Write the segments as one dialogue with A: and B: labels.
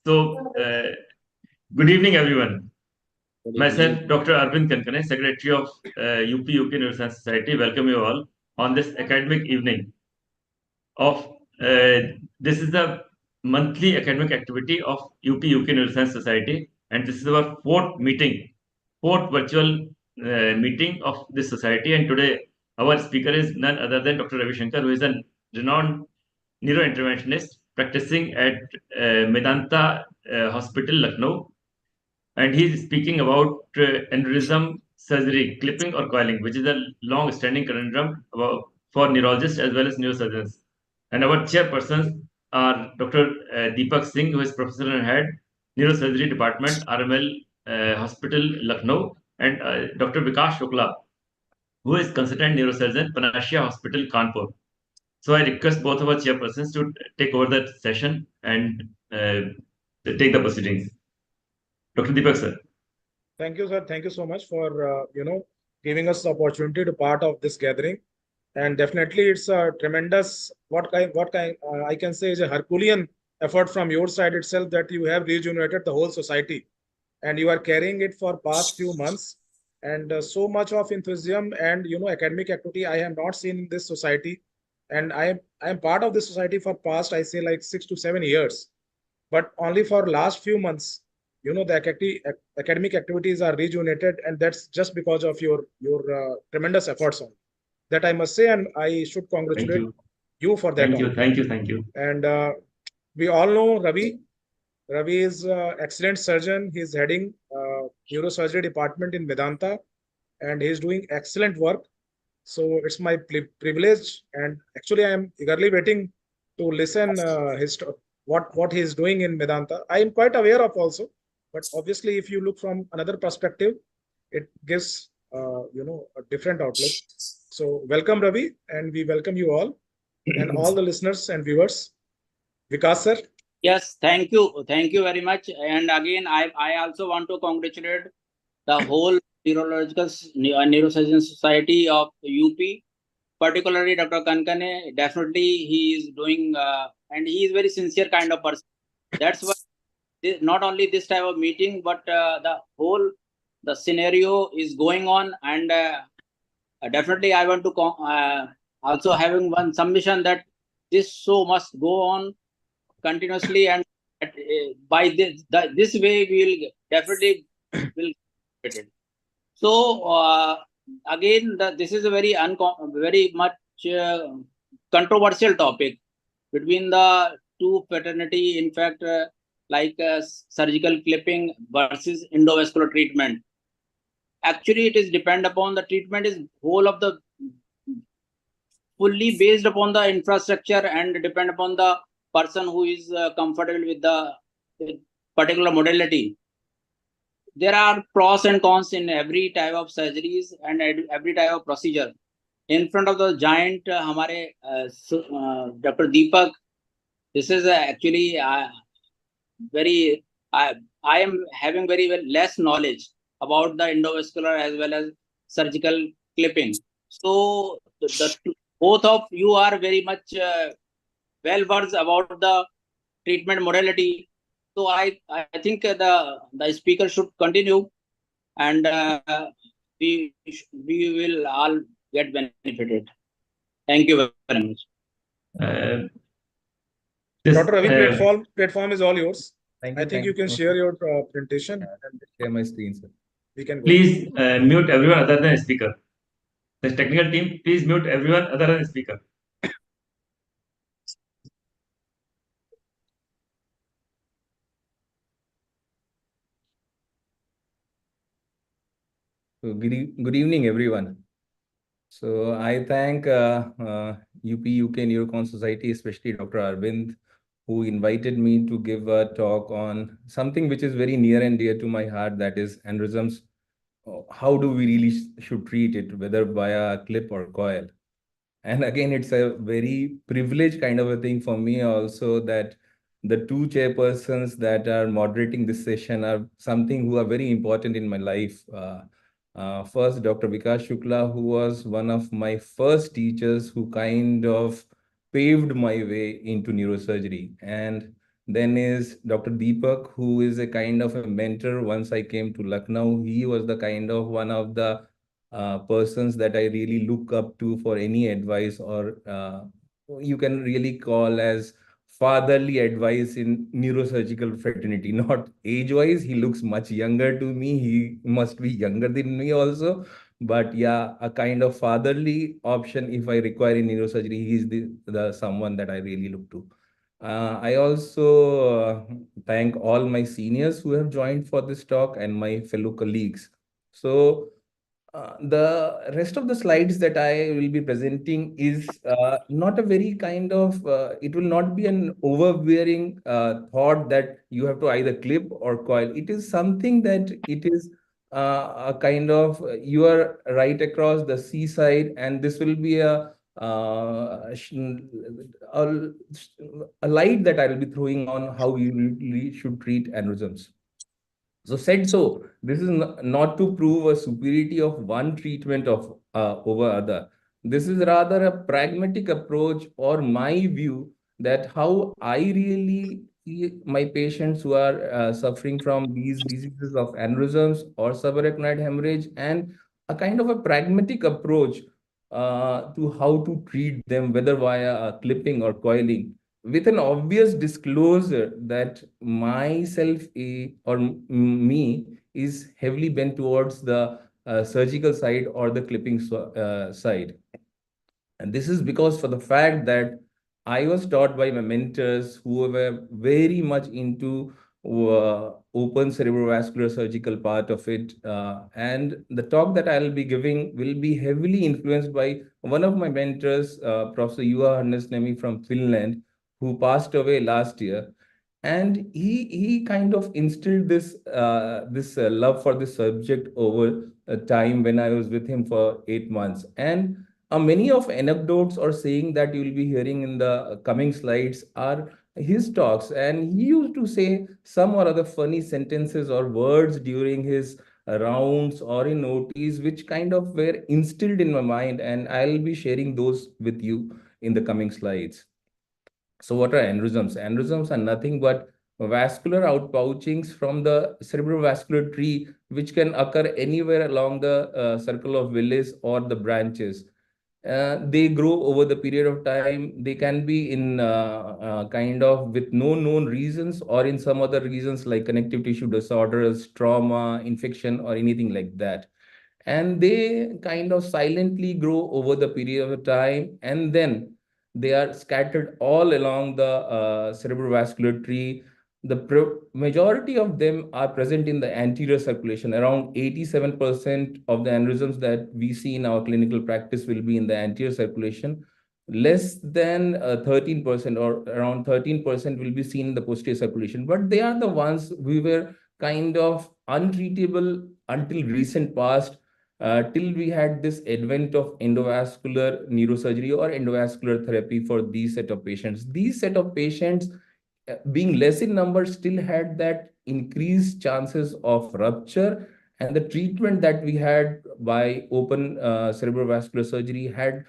A: Good evening, everyone.
B: Good
A: Myself,
B: evening.
A: Dr. Arvind Kankane, Secretary of UK Neuroscience Society, welcome you all on this academic evening of this is the monthly academic activity of UK Neuroscience Society, and this is our fourth virtual meeting of this society. And today, our speaker is none other than Dr. Ravi Shankar, who is a renowned neurointerventionist practicing at Medanta Hospital, Lucknow, and he's speaking about aneurysm surgery, clipping or coiling, which is a long-standing conundrum for neurologists as well as neurosurgeons. And our chairpersons are Dr. Deepak Singh, who is professor and head neurosurgery department, RML Hospital, Lucknow, and Dr. Vikas Shukla, who is consultant neurosurgeon, Panacea Hospital, Kanpur. So I request both of our chairpersons to take over that session and take the proceedings. Dr. Deepak, sir.
C: Thank you, sir. Thank you so much for giving us the opportunity to part of this gathering. And definitely, it's a tremendous I can say is a Herculean effort from your side itself that you have regenerated the whole society, and you are carrying it for past few months. And so much of enthusiasm and academic activity I have not seen in this society. And I am part of this society for past, I say, like 6 to 7 years, but only for last few months the academic activities are rejuvenated, and that's just because of your tremendous efforts on that, I must say, and I should
A: Thank
C: congratulate
A: you.
C: you for that
A: Thank you.
C: only.
A: Thank you.
C: And we all know Ravi is excellent surgeon. He's heading neurosurgery department in Medanta, and he's doing excellent work. So it's my privilege, and actually I am eagerly waiting to listen what he is doing in Medanta. I am quite aware of also, but obviously if you look from another perspective, it gives a different outlook. So welcome, Ravi, and we welcome you all and all the listeners and viewers. Vikas sir.
B: Yes, thank you. Thank you very much. And again, I also want to congratulate the whole neurosurgeon society of UP, particularly Dr. Kankane. Definitely, he is doing, and he is very sincere kind of person. That's why not only this type of meeting, but the scenario is going on. And definitely, I want to also having one submission that this show must go on continuously, and by this way we will definitely will get it. So again, this is a very much controversial topic between the two fraternity. In fact, surgical clipping versus endovascular treatment. Actually, it is depend upon the treatment is whole of the fully based upon the infrastructure and depend upon the person who is comfortable with the particular modality. There are pros and cons in every type of surgeries and every type of procedure. In front of the giant, Dr. Deepak, this is actually very. I am having very less knowledge about the endovascular as well as surgical clipping. So both of you are very much well versed about the treatment modality. So I think the speaker should continue, and we will all get benefited. Thank you very much.
C: Dr. Ravi, platform is all yours.
D: I
C: think you can share your presentation and
D: share my screen, sir.
C: We can go.
A: Please mute everyone other than speaker. The technical team, please mute everyone other than speaker.
D: So good evening, everyone. So I thank UP UK Neurocon Society, especially Dr. Arvind, who invited me to give a talk on something which is very near and dear to my heart, that is aneurysms. How do we really should treat it, whether via clip or coil? And again, it's a very privileged kind of a thing for me also, that the two chairpersons that are moderating this session are something who are very important in my life. First, Dr. Vikas Shukla, who was one of my first teachers who kind of paved my way into neurosurgery. And Then is Dr. Deepak, who is a kind of a mentor. Once I came to Lucknow, he was the kind of one of the persons that I really look up to for any advice, or you can really call as fatherly advice in neurosurgical fraternity. Not age-wise, he looks much younger to me. He must be younger than me also. But yeah, a kind of fatherly option if I require in neurosurgery, he's the someone that I really look to. I also thank all my seniors who have joined for this talk and my fellow colleagues. So the rest of the slides that I will be presenting is not a very kind of, it will not be an overbearing thought that you have to either clip or coil. It is something that it is a kind of, you are right across the seaside, and this will be a, a light that I will be throwing on how you really should treat aneurysms. So said so, this is not to prove a superiority of one treatment of over other. This is rather a pragmatic approach, or my view, that how I really see my patients who are suffering from these diseases of aneurysms or subarachnoid hemorrhage, and a kind of a pragmatic approach to how to treat them, whether via clipping or coiling, with an obvious disclosure that myself or me is heavily bent towards the surgical side or the clipping side. And this is because for the fact that I was taught by my mentors who were very much into open cerebrovascular surgical part of it. And the talk that I'll be giving will be heavily influenced by one of my mentors, Professor Juha Hannesniemi from Finland, who passed away last year. And he kind of instilled this love for this subject over time when I was with him for 8 months. And many of anecdotes or saying that you will be hearing in the coming slides are his talks. And he used to say some or other funny sentences or words during his rounds or in OTs, which kind of were instilled in my mind. And I'll be sharing those with you in the coming slides. So what are aneurysms? Aneurysms are nothing but vascular outpouchings from the cerebrovascular tree, which can occur anywhere along the circle of Willis or the branches. They grow over the period of time. They can be in kind of with no known reasons, or in some other reasons like connective tissue disorders, trauma, infection, or anything like that. And they kind of silently grow over the period of time, and then they are scattered all along the cerebrovascular tree. The majority of them are present in the anterior circulation. Around 87% of the aneurysms that we see in our clinical practice will be in the anterior circulation. Less than 13% or around 13% will be seen in the posterior circulation. But they are the ones we were kind of untreatable until recent past, till we had this advent of endovascular neurosurgery or endovascular therapy for these set of patients. These set of patients, being less in number, still had that increased chances of rupture, and the treatment that we had by open cerebrovascular surgery had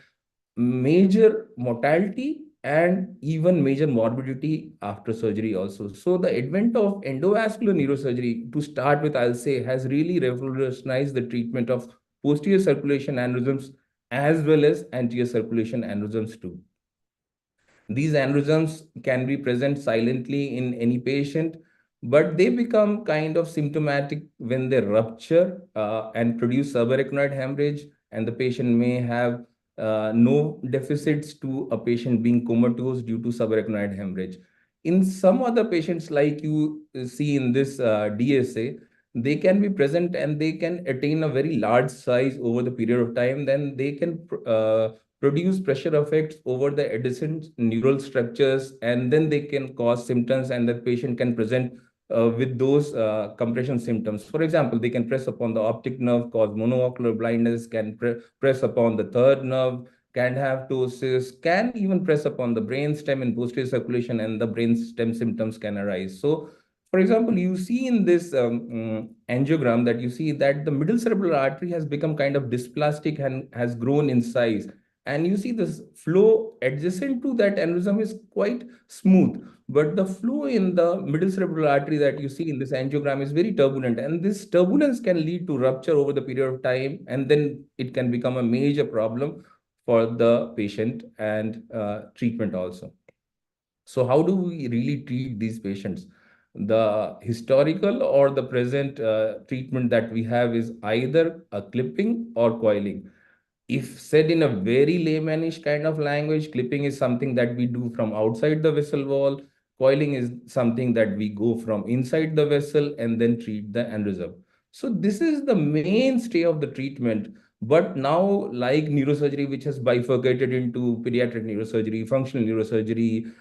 D: major mortality and even major morbidity after surgery also. So the advent of endovascular neurosurgery, to start with, I'll say, has really revolutionized the treatment of posterior circulation aneurysms as well as anterior circulation aneurysms too. These aneurysms can be present silently in any patient, but they become kind of symptomatic when they rupture and produce subarachnoid hemorrhage, and the patient may have no deficits to a patient being comatose due to subarachnoid hemorrhage. In some other patients, like you see in this DSA, they can be present and they can attain a very large size over the period of time. Then they can produce pressure effects over the adjacent neural structures, and then they can cause symptoms, and the patient can present with those compression symptoms. For example, they can press upon the optic nerve, cause monoocular blindness, can press upon the third nerve, can have ptosis, can even press upon the brain stem in posterior circulation, and the brain stem symptoms can arise. So for example, you see in this angiogram that you see that the middle cerebral artery has become kind of dysplastic and has grown in size. And you see this flow adjacent to that aneurysm is quite smooth, but the flow in the middle cerebral artery that you see in this angiogram is very turbulent, and this turbulence can lead to rupture over the period of time, and then it can become a major problem for the patient and treatment also. So how do we really treat these patients? The historical or the present treatment that we have is either a clipping or coiling. If said in a very laymanish kind of language, clipping is something that we do from outside the vessel wall. Coiling is something that we go from inside the vessel and then treat the aneurysm. So this is the mainstay of the treatment. But now, like neurosurgery, which has bifurcated into pediatric neurosurgery, functional neurosurgery,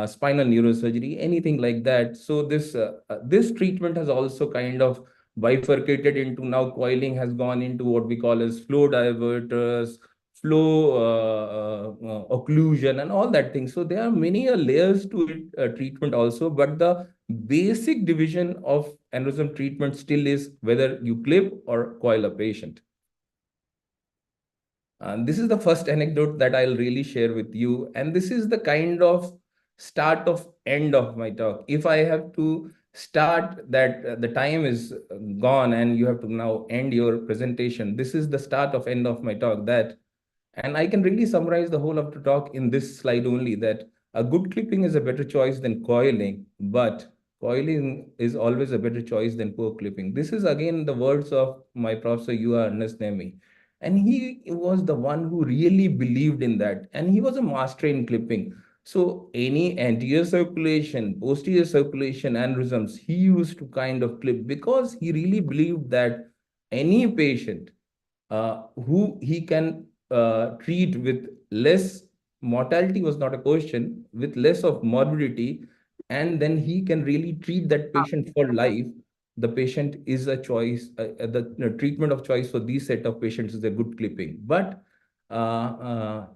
D: spinal neurosurgery, anything like that. So this treatment has also kind of bifurcated into, now coiling has gone into what we call as flow diverters, flow occlusion, and all that thing. So there are many layers to it, treatment also, but the basic division of aneurysm treatment still is whether you clip or coil a patient. This is the first anecdote that I'll really share with you. And this is the kind of start of end of my talk. If I have to start that the time is gone and you have to now end your presentation, this is the start of end of my talk. That, and I can really summarize the whole of the talk in this slide only, that a good clipping is a better choice than coiling, but coiling is always a better choice than poor clipping. This is again the words of my professor, Yuha Nasnemi. And he was the one who really believed in that. And he was a master in clipping. So any anterior circulation, posterior circulation aneurysms, he used to kind of clip because he really believed that any patient who he can treat with less mortality was not a question, with less of morbidity, and then he can really treat that patient for life. The patient is a choice, the treatment of choice for these set of patients is a good clipping. But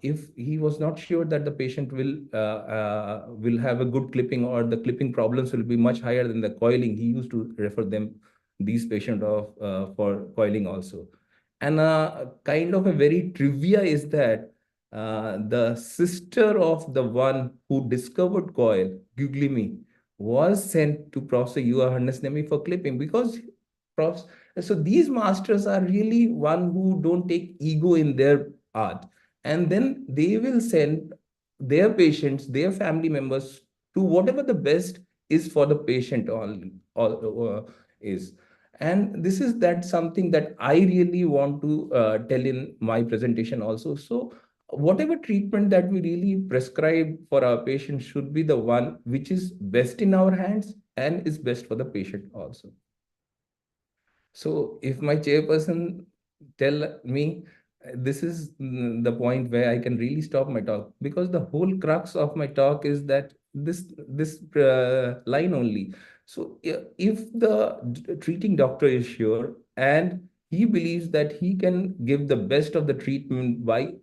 D: if he was not sure that the patient will have a good clipping, or the clipping problems will be much higher than the coiling, he used to refer them, these patients, of for coiling also. And kind of a very trivia is that the sister of the one who discovered coil, Guglielmi, was sent to Professor Yuha Harnesnemi for clipping, because profs. So these masters are really one who don't take ego in their art, and then they will send their patients, their family members, to whatever the best is for the patient. All is. And this is that something that I really want to tell in my presentation also. So whatever treatment that we really prescribe for our patients should be the one which is best in our hands and is best for the patient also. So if my chairperson tell me, this is the point where I can really stop my talk, because the whole crux of my talk is that this line only. So if the treating doctor is sure and he believes that he can give the best of the treatment by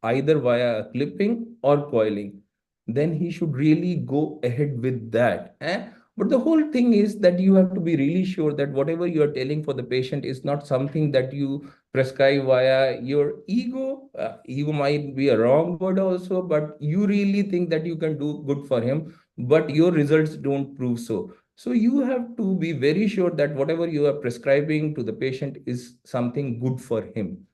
D: either via clipping or coiling, then he should really go ahead with that. But the whole thing is that you have to be really sure that whatever you are telling for the patient is not something that you prescribe via your ego. Ego might be a wrong word also, but you really think that you can do good for him, but your results don't prove so. So you have to be very sure that whatever you are prescribing to the patient is something good for him.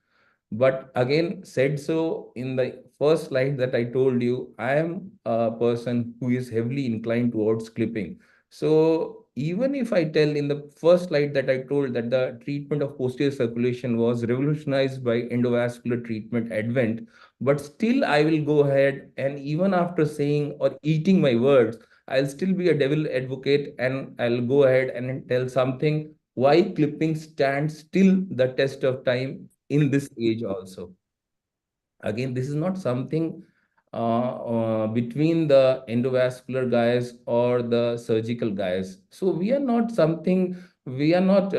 D: But again, said so in the first slide that I told you, I am a person who is heavily inclined towards clipping. So even if I tell in the first slide that I told that the treatment of posterior circulation was revolutionized by endovascular treatment advent, but still I will go ahead, and even after saying or eating my words, I'll still be a devil advocate, and I'll go ahead and tell something why clipping stands still the test of time in this age also. Again, this is not something between the endovascular guys or the surgical guys. So we are not something, we are not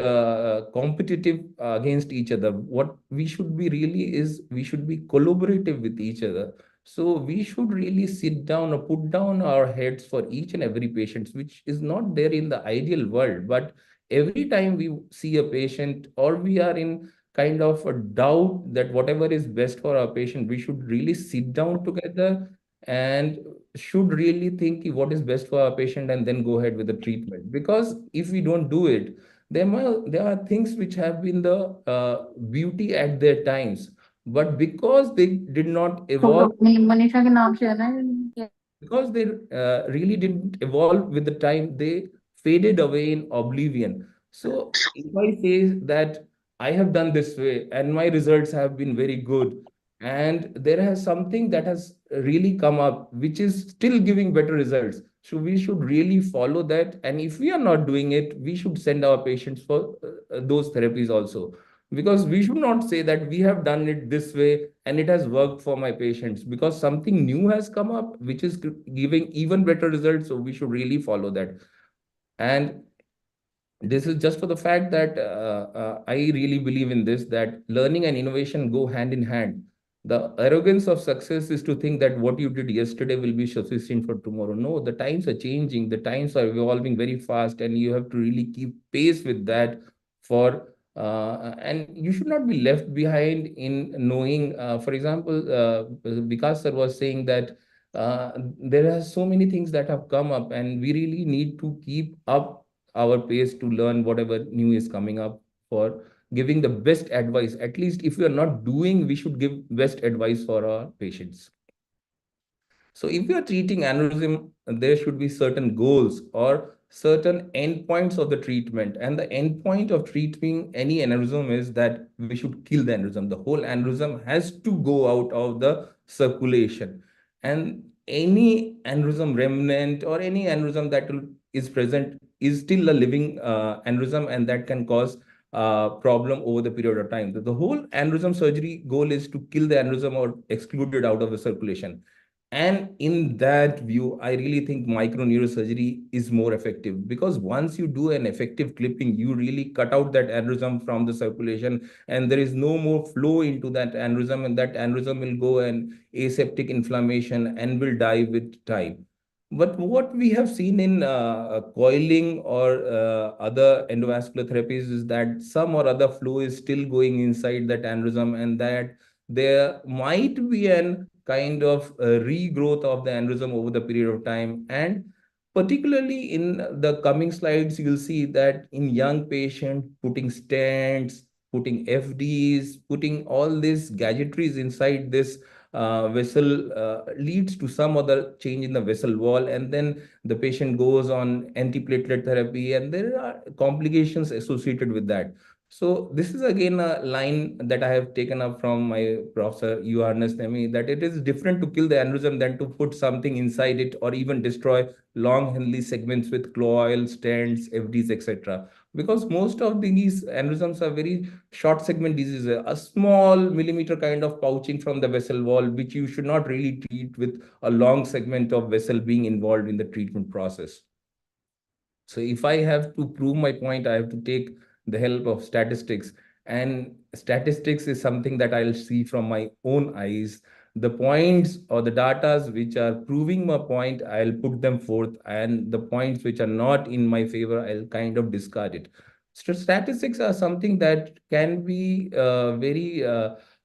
D: competitive against each other. What we should be really is, we should be collaborative with each other. So we should really sit down or put down our heads for each and every patient, which is not there in the ideal world. But every time we see a patient or we are in kind of a doubt that whatever is best for our patient, we should really sit down together and should really think what is best for our patient and then go ahead with the treatment. Because if we don't do it, there are things which have been the beauty at their times, but because they did not evolve,
E: Manisha के नाम से है ना
D: because they really didn't evolve with the time, they faded away in oblivion. So if I say that I have done this way and my results have been very good, and there has something that has really come up which is still giving better results, so we should really follow that. And if we are not doing it, we should send our patients for those therapies also, because we should not say that we have done it this way and it has worked for my patients, because something new has come up which is giving even better results, so we should really follow that. And this is just for the fact that I really believe in this, that learning and innovation go hand in hand. The arrogance of success is to think that what you did yesterday will be sufficient for tomorrow. No, the times are changing, the times are evolving very fast, and you have to really keep pace with that. And you should not be left behind in knowing, for example, Vikas sir was saying that there are so many things that have come up, and we really need to keep up our pace to learn whatever new is coming up, for giving the best advice. At least if we are not doing, we should give best advice for our patients. So if we are treating aneurysm, there should be certain goals or certain endpoints of the treatment. And the endpoint of treating any aneurysm is that we should kill the aneurysm. The whole aneurysm has to go out of the circulation. And any aneurysm remnant or any aneurysm that is present is still a living aneurysm, and that can cause problem over the period of time. The whole aneurysm surgery goal is to kill the aneurysm or exclude it out of the circulation. And in that view, I really think microneurosurgery is more effective, because once you do an effective clipping, you really cut out that aneurysm from the circulation, and there is no more flow into that aneurysm, and that aneurysm will go an aseptic inflammation and will die with time. But what we have seen in coiling or other endovascular therapies is that some or other flow is still going inside that aneurysm, and that there might be an kind of regrowth of the aneurysm over the period of time. And particularly in the coming slides, you'll see that in young patients, putting stents, putting FDs, putting all these gadgetries inside this vessel leads to some other change in the vessel wall, and then the patient goes on antiplatelet therapy, and there are complications associated with that. So this is again a line that I have taken up from my professor Johannes Nemi, that it is different to kill the aneurysm than to put something inside it, or even destroy long Henle segments with coil, stents, FDs, etc. Because most of these aneurysms are very short segment diseases, a small millimeter kind of pouching from the vessel wall, which you should not really treat with a long segment of vessel being involved in the treatment process. So if I have to prove my point, I have to take the help of statistics. And statistics is something that I'll see from my own eyes. The points or the datas which are proving my point, I'll put them forth. And the points which are not in my favor, I'll kind of discard it. So statistics are something that can be very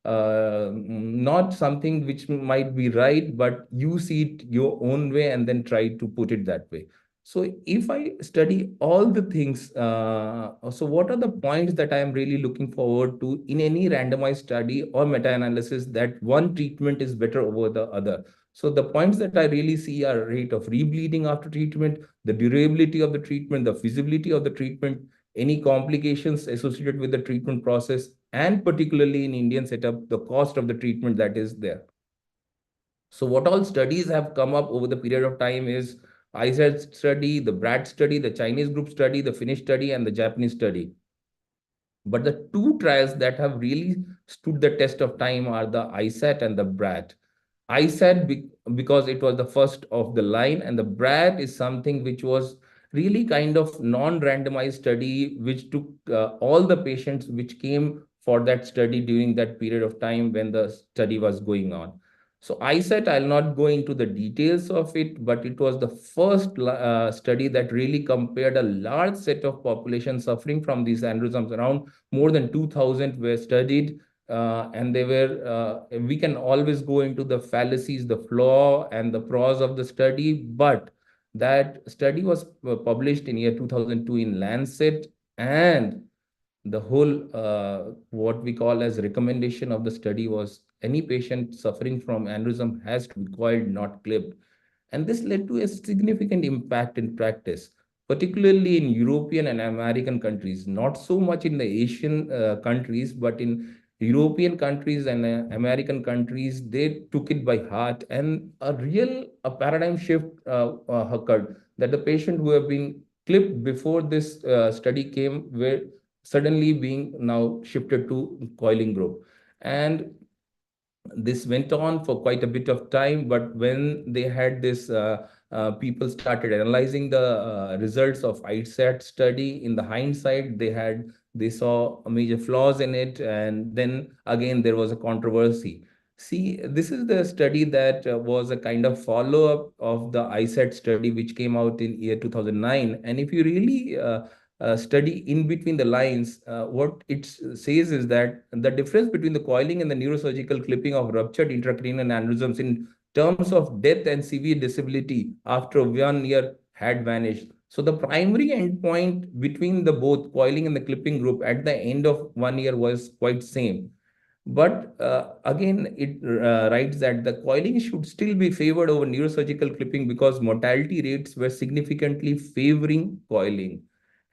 D: not something which might be right, but you see it your own way and then try to put it that way. So if I study all the things, so what are the points that I am really looking forward to in any randomized study or meta-analysis, that one treatment is better over the other? So the points that I really see are rate of rebleeding after treatment, the durability of the treatment, the feasibility of the treatment, any complications associated with the treatment process, and particularly in Indian setup, the cost of the treatment that is there. So what all studies have come up over the period of time is ISAT study, the BRAT study, the Chinese group study, the Finnish study, and the Japanese study. But the two trials that have really stood the test of time are the ISAT and the BRAT. ISAT because it was the first of the line, and the BRAT is something which was really kind of non-randomized study, which took all the patients which came for that study during that period of time when the study was going on. So ISET, I'll not go into the details of it, but it was the first study that really compared a large set of population suffering from these aneurysms. Around more than 2,000 were studied, and they were, we can always go into the fallacies, the flaw, and the pros of the study, but that study was published in year 2002 in Lancet, and the whole what we call as recommendation of the study was any patient suffering from aneurysm has to be coiled, not clipped. And this led to a significant impact in practice, particularly in European and American countries, not so much in the Asian countries, but in European countries and American countries, they took it by heart, and a paradigm shift occurred, that the patient who have been clipped before this study came were suddenly being now shifted to coiling group. And this went on for quite a bit of time, but when they had this, people started analyzing the results of ISAT study. In the hindsight, they saw major flaws in it, and then again there was a controversy. See, this is the study that was a kind of follow-up of the ISAT study, which came out in year 2009. And if you really study in between the lines, what it says is that the difference between the coiling and the neurosurgical clipping of ruptured intracranial aneurysms in terms of death and severe disability after 1 year had vanished. So the primary endpoint between the both coiling and the clipping group at the end of 1 year was quite same. But again, it writes that the coiling should still be favored over neurosurgical clipping because mortality rates were significantly favoring coiling.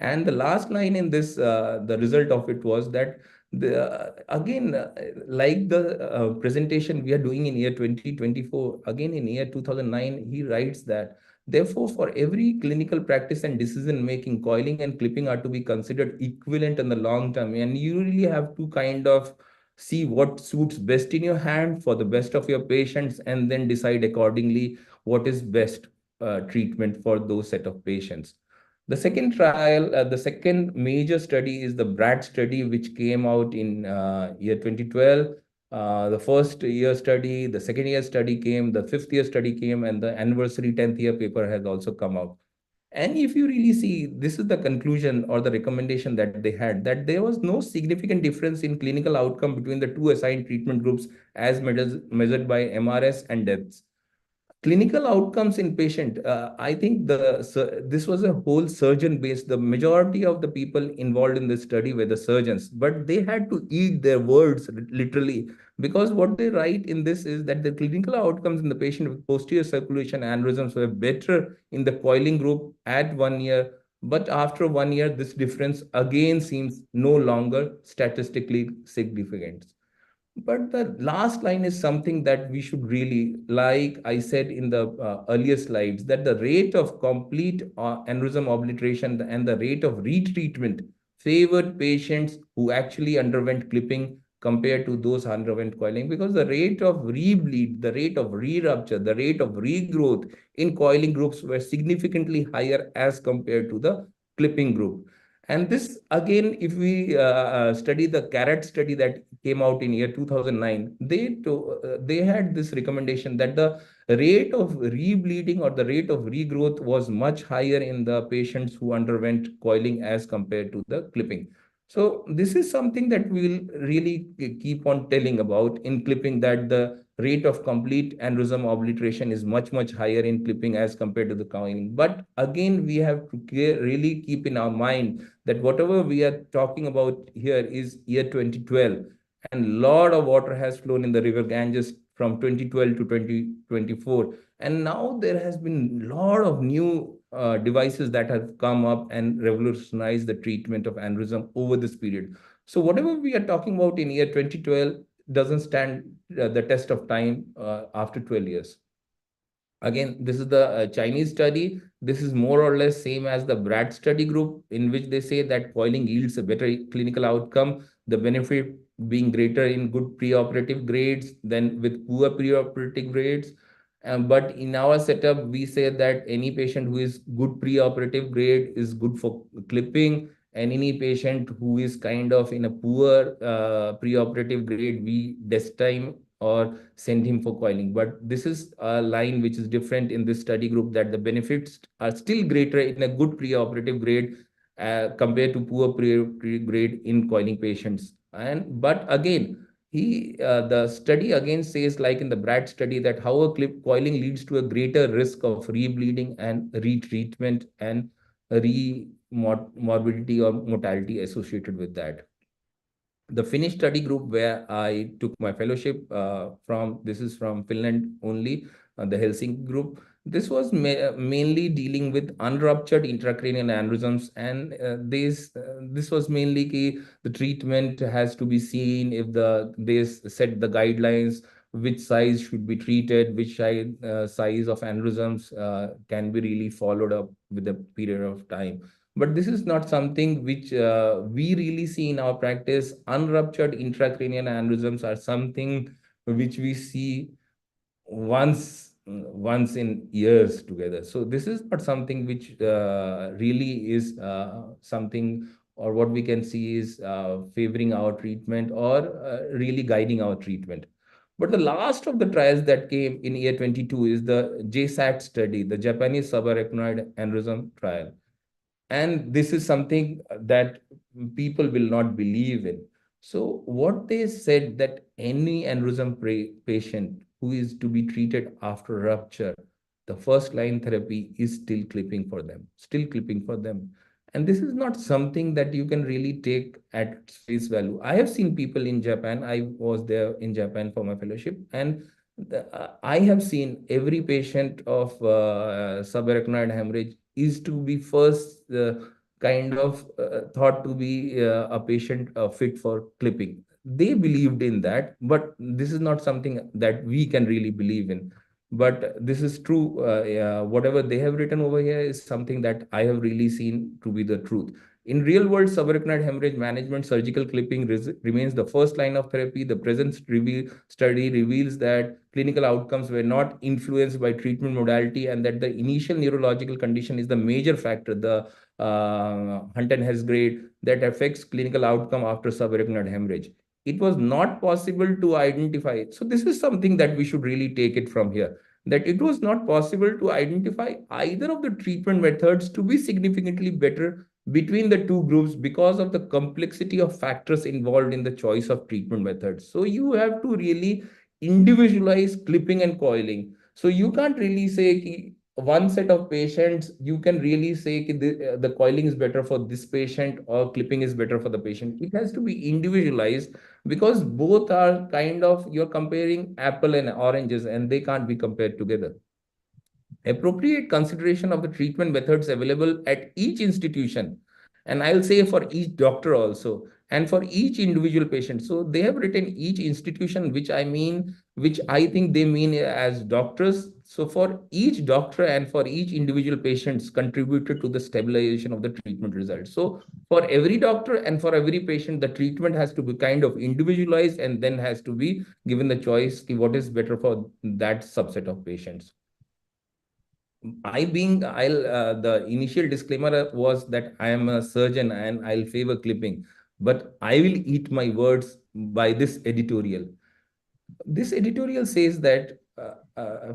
D: And the last line in this, the result of it was that again, like the presentation we are doing in year 2024, again in year 2009, he writes that, therefore, for every clinical practice and decision making, coiling and clipping are to be considered equivalent in the long term. And you really have to kind of see what suits best in your hand for the best of your patients, and then decide accordingly what is best treatment for those set of patients. The second trial, the second major study is the BRAD study, which came out in year 2012. The first year study, the second year study came, the fifth year study came, and the anniversary 10th year paper has also come out. And if you really see, this is the conclusion or the recommendation that they had, that there was no significant difference in clinical outcome between the two assigned treatment groups as measured by MRS and deaths. Clinical outcomes in patient, I think this was a whole surgeon based. The majority of the people involved in this study were the surgeons, but they had to eat their words literally, because what they write in this is that the clinical outcomes in the patient with posterior circulation aneurysms were better in the coiling group at 1 year, but after 1 year, this difference again seems no longer statistically significant. But the last line is something that we should really, like I said in the earlier slides, that the rate of complete aneurysm obliteration and the rate of retreatment favored patients who actually underwent clipping compared to those who underwent coiling, because the rate of rebleed, the rate of re-rupture, the rate of regrowth in coiling groups were significantly higher as compared to the clipping group. And this, again, if we study the CARAT study that came out in year 2009, they had this recommendation that the rate of rebleeding or the rate of regrowth was much higher in the patients who underwent coiling as compared to the clipping. So this is something that we will really keep on telling about in clipping, that the rate of complete aneurysm obliteration is much, much higher in clipping as compared to the coiling. But again, we have to really keep in our mind that whatever we are talking about here is year 2012, and a lot of water has flown in the river Ganges from 2012 to 2024. And now there has been a lot of new devices that have come up and revolutionized the treatment of aneurysm over this period. So whatever we are talking about in year 2012 doesn't stand the test of time after 12 years. Again, this is the Chinese study. This is more or less same as the BRAD study group, in which they say that coiling yields a better clinical outcome, the benefit being greater in good preoperative grades than with poor preoperative grades. But in our setup, we say that any patient who is good preoperative grade is good for clipping, and any patient who is kind of in a poor preoperative grade, we destined or send him for coiling. But this is a line which is different in this study group, that the benefits are still greater in a good preoperative grade compared to poor preoperative grade in coiling patients. But again, the study again says, like in the Brad study, that how a clip coiling leads to a greater risk of rebleeding and retreatment and morbidity or mortality associated with that. The Finnish study group where I took my fellowship from, this is from Finland only, the Helsinki group. This was mainly dealing with unruptured intracranial aneurysms, and this was mainly the treatment has to be seen if they set the guidelines, which size should be treated, which size of aneurysms can be really followed up with a period of time. But this is not something which we really see in our practice. Unruptured intracranial aneurysms are something which we see once in years together. So this is not something which really is something, or what we can see is favoring our treatment or really guiding our treatment. But the last of the trials that came in year 22 is the JSAT study, the Japanese subarachnoid aneurysm trial. And this is something that people will not believe in. So what they said, that any aneurysm patient who is to be treated after rupture, the first line therapy is still clipping for them, still clipping for them. And this is not something that you can really take at face value. I have seen people in Japan. I was there in Japan for my fellowship, and I have seen every patient of subarachnoid hemorrhage is to be first kind of thought to be a patient fit for clipping. They believed in that, but this is not something that we can really believe in. But this is true. Whatever they have written over here is something that I have really seen to be the truth. In real world subarachnoid hemorrhage management, surgical clipping remains the first line of therapy. The present study reveals that clinical outcomes were not influenced by treatment modality, and that the initial neurological condition is the major factor, the Hunt and Hess grade, that affects clinical outcome after subarachnoid hemorrhage. It was not possible to identify. So this is something that we should really take it from here, that it was not possible to identify either of the treatment methods to be significantly better between the two groups because of the complexity of factors involved in the choice of treatment methods. So you have to really individualize clipping and coiling. So you can't really say one set of patients, you can really say the coiling is better for this patient or clipping is better for the patient. It has to be individualized because both are kind of, you're comparing apple and oranges and they can't be compared together. Appropriate consideration of the treatment methods available at each institution, and I'll say for each doctor also, and for each individual patient. So they have written each institution, which I think they mean as doctors. So for each doctor and for each individual patients contributed to the stabilization of the treatment results. So for every doctor and for every patient, the treatment has to be kind of individualized and then has to be given the choice what is better for that subset of patients. The initial disclaimer was that I am a surgeon and I'll favor clipping, but I will eat my words by this editorial. This editorial says that,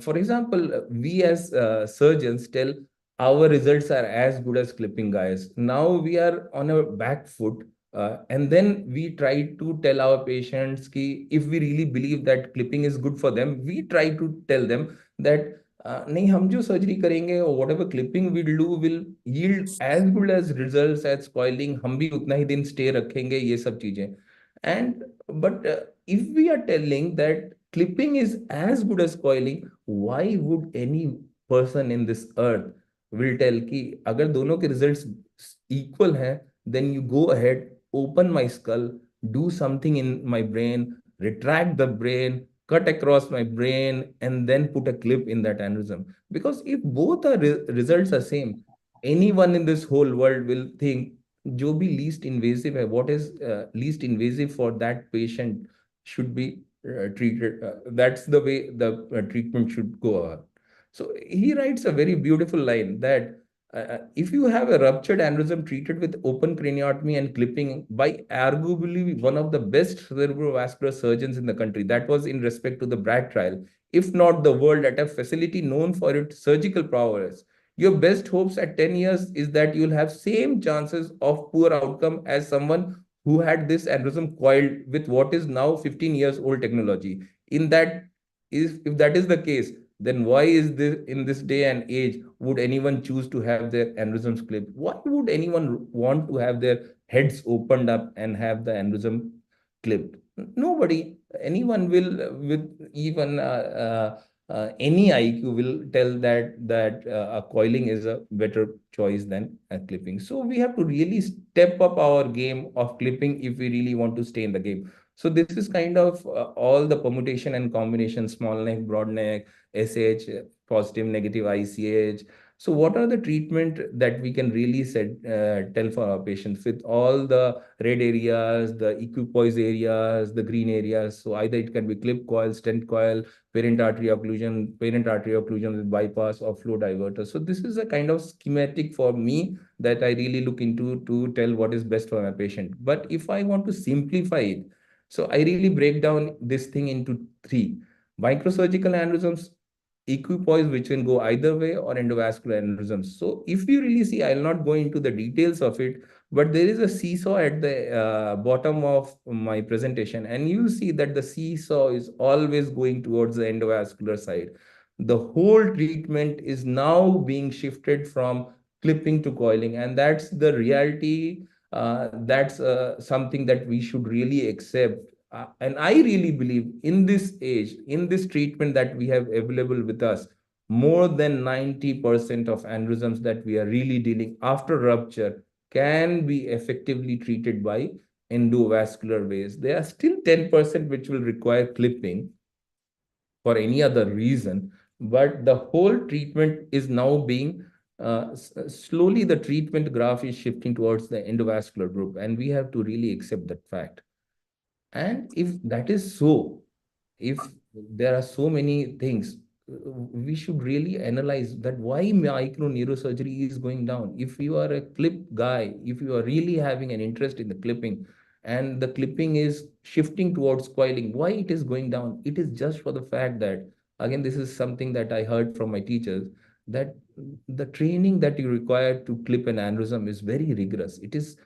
D: for example, we as surgeons tell our results are as good as clipping, guys. Now we are on a back foot, and then we try to tell our patients ki if we really believe that clipping is good for them, we try to tell them that नहीं हम जो surgery करेंगे or whatever clipping we'll do will yield as good as results as coiling, हम भी उतना ही दिन stay रखेंगे, ये सब चीजें. And but if we are telling that clipping is as good as coiling, why would any person in this earth will tell कि अगर दोनों के results equal हैं, then you go ahead, open my skull, do something in my brain, retract the brain, cut across my brain, and then put a clip in that aneurysm. Because if both are results are same, anyone in this whole world will think जो भी least invasive है, what is least invasive for that patient should be treated. That's the way the treatment should go on. So he writes a very beautiful line that if you have a ruptured aneurysm treated with open craniotomy and clipping by arguably one of the best cerebrovascular surgeons in the country, that was in respect to the BRAD trial, if not the world, at a facility known for its surgical prowess, your best hopes at 10 years is that you'll have same chances of poor outcome as someone who had this aneurysm coiled with what is now 15 years old technology. In that, if that is the case, then why is this, in this day and age, would anyone choose to have their aneurysms clipped? Why would anyone want to have their heads opened up and have the aneurysm clipped? Nobody, anyone will, with even any IQ, will tell that a coiling is a better choice than a clipping. So we have to really step up our game of clipping if we really want to stay in the game. So this is kind of all the permutation and combination: small neck, broad neck, SH, positive, negative ICH. So what are the treatment that we can really tell for our patients with all the red areas, the equipoise areas, the green areas? So either it can be clip coil, stent coil, parent artery occlusion with bypass or flow diverter. So this is a kind of schematic for me that I really look into to tell what is best for my patient. But if I want to simplify it, so I really break down this thing into three: microsurgical aneurysms, equipoise, which can go either way, or endovascular aneurysms. So if you really see, I'll not go into the details of it, but there is a seesaw at the bottom of my presentation, and you see that the seesaw is always going towards the endovascular side. The whole treatment is now being shifted from clipping to coiling, and that's the reality. That's something that we should really accept. And I really believe in this age, in this treatment that we have available with us, more than 90% of aneurysms that we are really dealing after rupture can be effectively treated by endovascular ways. There are still 10% which will require clipping for any other reason, but the whole treatment is now being slowly, the treatment graph is shifting towards the endovascular group, and we have to really accept that fact. And if that is so, if there are so many things, we should really analyze that why micro neurosurgery is going down. If you are a clip guy, if you are really having an interest in the clipping, and the clipping is shifting towards coiling, why it is going down? It is just for the fact that, again, this is something that I heard from my teachers, that the training that you require to clip an aneurysm is very rigorous. It is,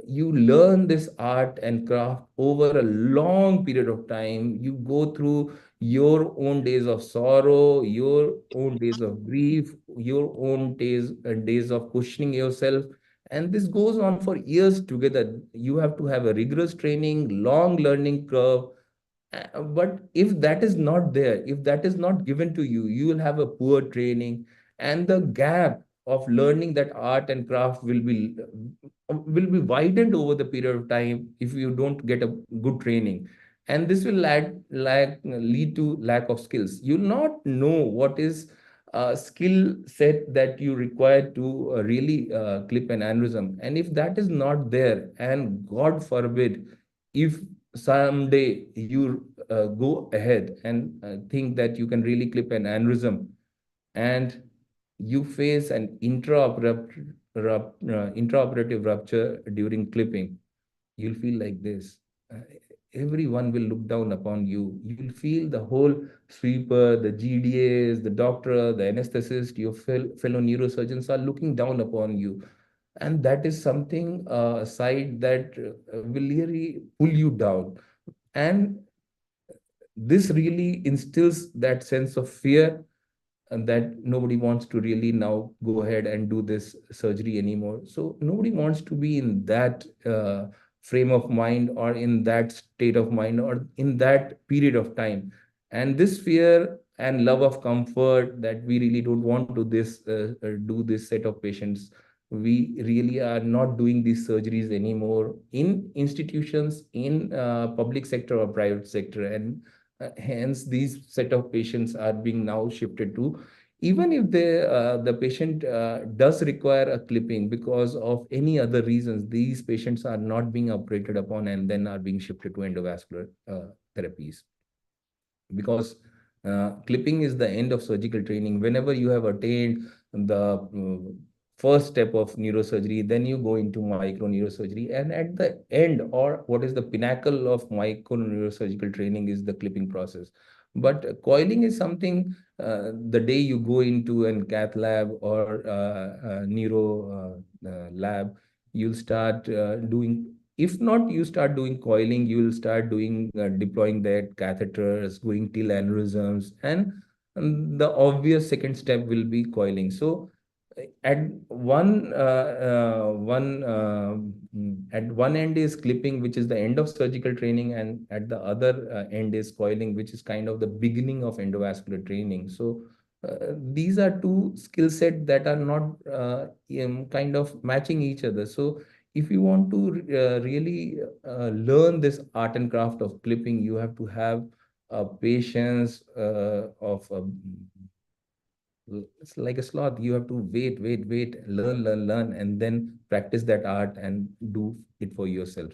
D: you learn this art and craft over a long period of time. You go through your own days of sorrow, your own days of grief, your own days of questioning yourself. And this goes on for years together. You have to have a rigorous training, long learning curve. But if that is not there, if that is not given to you, you will have a poor training, and the gap of learning that art and craft will be widened over the period of time if you don't get a good training. And this will lead to lack of skills. You'll not know what is a skill set that you require to really clip an aneurysm. And if that is not there, and God forbid, if someday you go ahead and think that you can really clip an aneurysm, and you face an intraoperative rupture during clipping, you'll feel like this. Everyone will look down upon you. You'll feel the whole sweeper, the GDAs, the doctor, the anesthetist, your fellow neurosurgeons are looking down upon you. And that is something, side that will really pull you down. And this really instills that sense of fear, and that nobody wants to really now go ahead and do this surgery anymore. So nobody wants to be in that frame of mind, or in that state of mind, or in that period of time. And this fear and love of comfort, that we really don't want to do this set of patients. We really are not doing these surgeries anymore in institutions, in public sector or private sector. And hence these set of patients are being now shifted to, even if the patient does require a clipping because of any other reasons, these patients are not being operated upon and then are being shifted to endovascular therapies. Because clipping is the end of surgical training. Whenever you have attained the first step of neurosurgery. Then you go into micro neurosurgery, and at the end, or what is the pinnacle of micro neurosurgical training, is the clipping process. But coiling is something, the day you go into an cath lab or neuro lab, you'll start doing. If not, you start doing coiling, you will start doing deploying that catheters, going till aneurysms, and the obvious second step will be coiling. So at at one end is clipping, which is the end of surgical training, and at the other end is coiling, which is kind of the beginning of endovascular training. So these are two skill sets that are not kind of matching each other. So if you want to really learn this art and craft of clipping, you have to have patience of it's like a sloth. You have to wait, learn, and then practice that art and do it for yourself.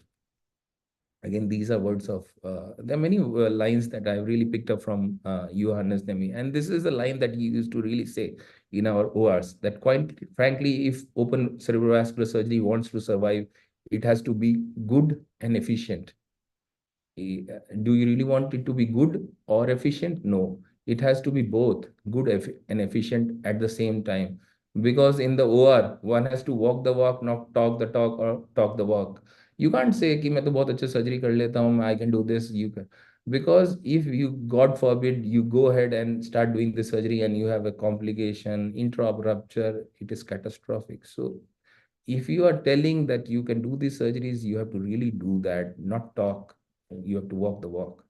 D: Again, these are words of, there are many lines that I really picked up from Johannes Demi. And this is a line that he used to really say in our ORs, that quite frankly, if open cerebrovascular surgery wants to survive, it has to be good and efficient. Do you really want it to be good or efficient? No, it has to be both good and efficient at the same time. Because in the OR, one has to walk the walk, not talk the talk or talk the walk. You can't say कि मैं तो बहुत अच्छे surgery कर लेता हूँ, I can do this. You can, because if you, God forbid, you go ahead and start doing the surgery and you have a complication, intra-op rupture, it is catastrophic. So if you are telling that you can do these surgeries, you have to really do that, not talk. You have to walk the walk.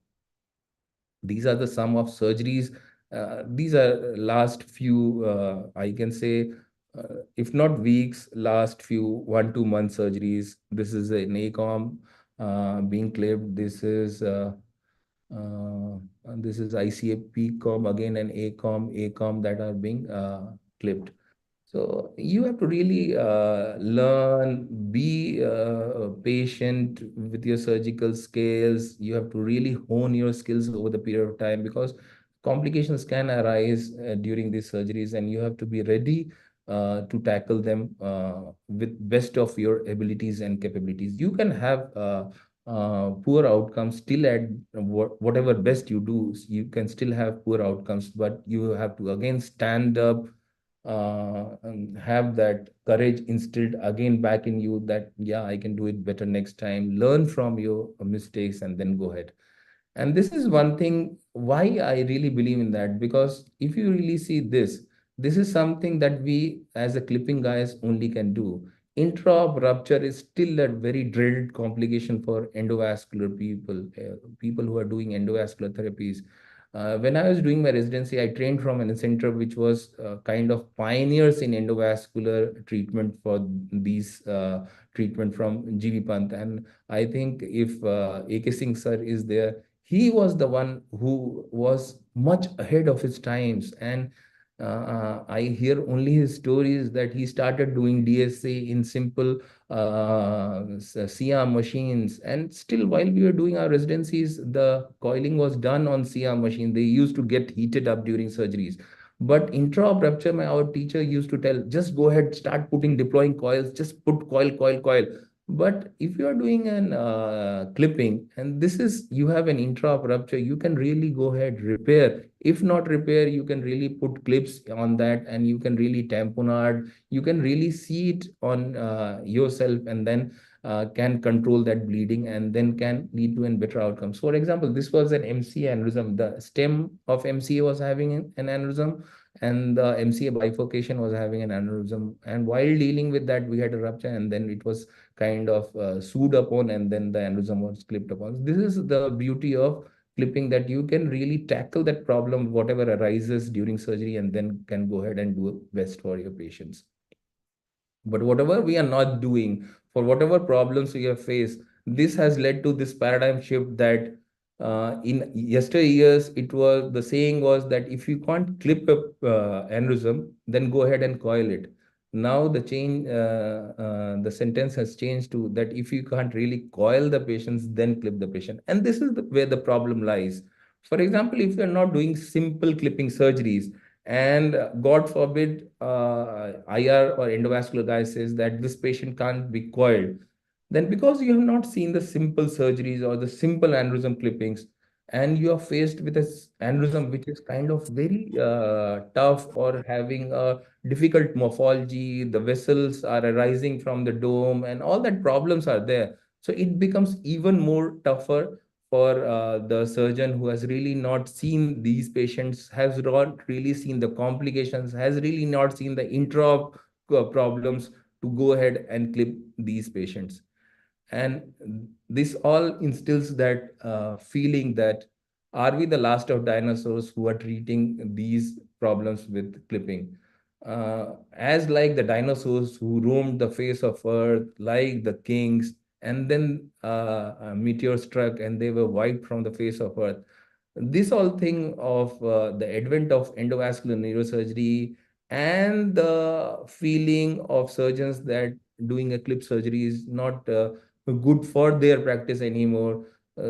D: These are the sum of surgeries. These are last few, I can say, if not weeks, last few 1-2 month surgeries. This is an ACOM being clipped. This is ICA PCOM, again an ACOM that are being clipped. So you have to really learn, be patient with your surgical skills. You have to really hone your skills over the period of time, because complications can arise during these surgeries, and you have to be ready to tackle them with best of your abilities and capabilities. You can have poor outcomes still at whatever best you do. You can still have poor outcomes, but you have to again stand up, and have that courage instilled again back in you, that yeah, I can do it better next time. Learn from your mistakes and then go ahead. And this is one thing why I really believe in that, because if you really see this is something that we as a clipping guys only can do. Intra rupture is still a very dreaded complication for endovascular people, people who are doing endovascular therapies. When I was doing my residency, I trained from a center which was kind of pioneers in endovascular treatment for these treatment from GV Pant. And I think if AK Singh sir is there, he was the one who was much ahead of his times. And I hear only his stories that he started doing DSA in simple CR machines. And still, while we were doing our residencies, the coiling was done on CR machine. They used to get heated up during surgeries. But intra-op rupture, our teacher used to tell, just go ahead, start deploying coils, just put coil. But if you are doing an clipping, and this is, you have an intra-op rupture, you can really go ahead, repair. If not repair, you can really put clips on that, and you can really tamponade. You can really see it on yourself, and then can control that bleeding, and then can lead to a better outcomes. For example, this was an MCA aneurysm. The stem of MCA was having an aneurysm, and the MCA bifurcation was having an aneurysm. And while dealing with that, we had a rupture, and then it was kind of sewed upon, and then the aneurysm was clipped upon. This is the beauty of clipping, that you can really tackle that problem, whatever arises during surgery, and then can go ahead and do best for your patients. But whatever we are not doing, for whatever problems we have faced, this has led to this paradigm shift that in yesteryears, it was, the saying was that if you can't clip a aneurysm, then go ahead and coil it. Now the sentence has changed to that if you can't really coil the patients, then clip the patient. And this is where the problem lies. For example, if you're not doing simple clipping surgeries, And God forbid, IR or endovascular guy says that this patient can't be coiled. Then because you have not seen the simple surgeries or the simple aneurysm clippings, and you are faced with an aneurysm which is kind of very tough or having a difficult morphology, the vessels are arising from the dome and all that problems are there. So it becomes even more tougher for the surgeon who has really not seen these patients, has not really seen the complications, has really not seen the intra problems to go ahead and clip these patients. And this all instills that feeling that are we the last of dinosaurs who are treating these problems with clipping? As like the dinosaurs who roamed the face of Earth, like the kings, and then a meteor struck and they were wiped from the face of Earth. This all thing of the advent of endovascular neurosurgery and the feeling of surgeons that doing a clip surgery is not good for their practice anymore.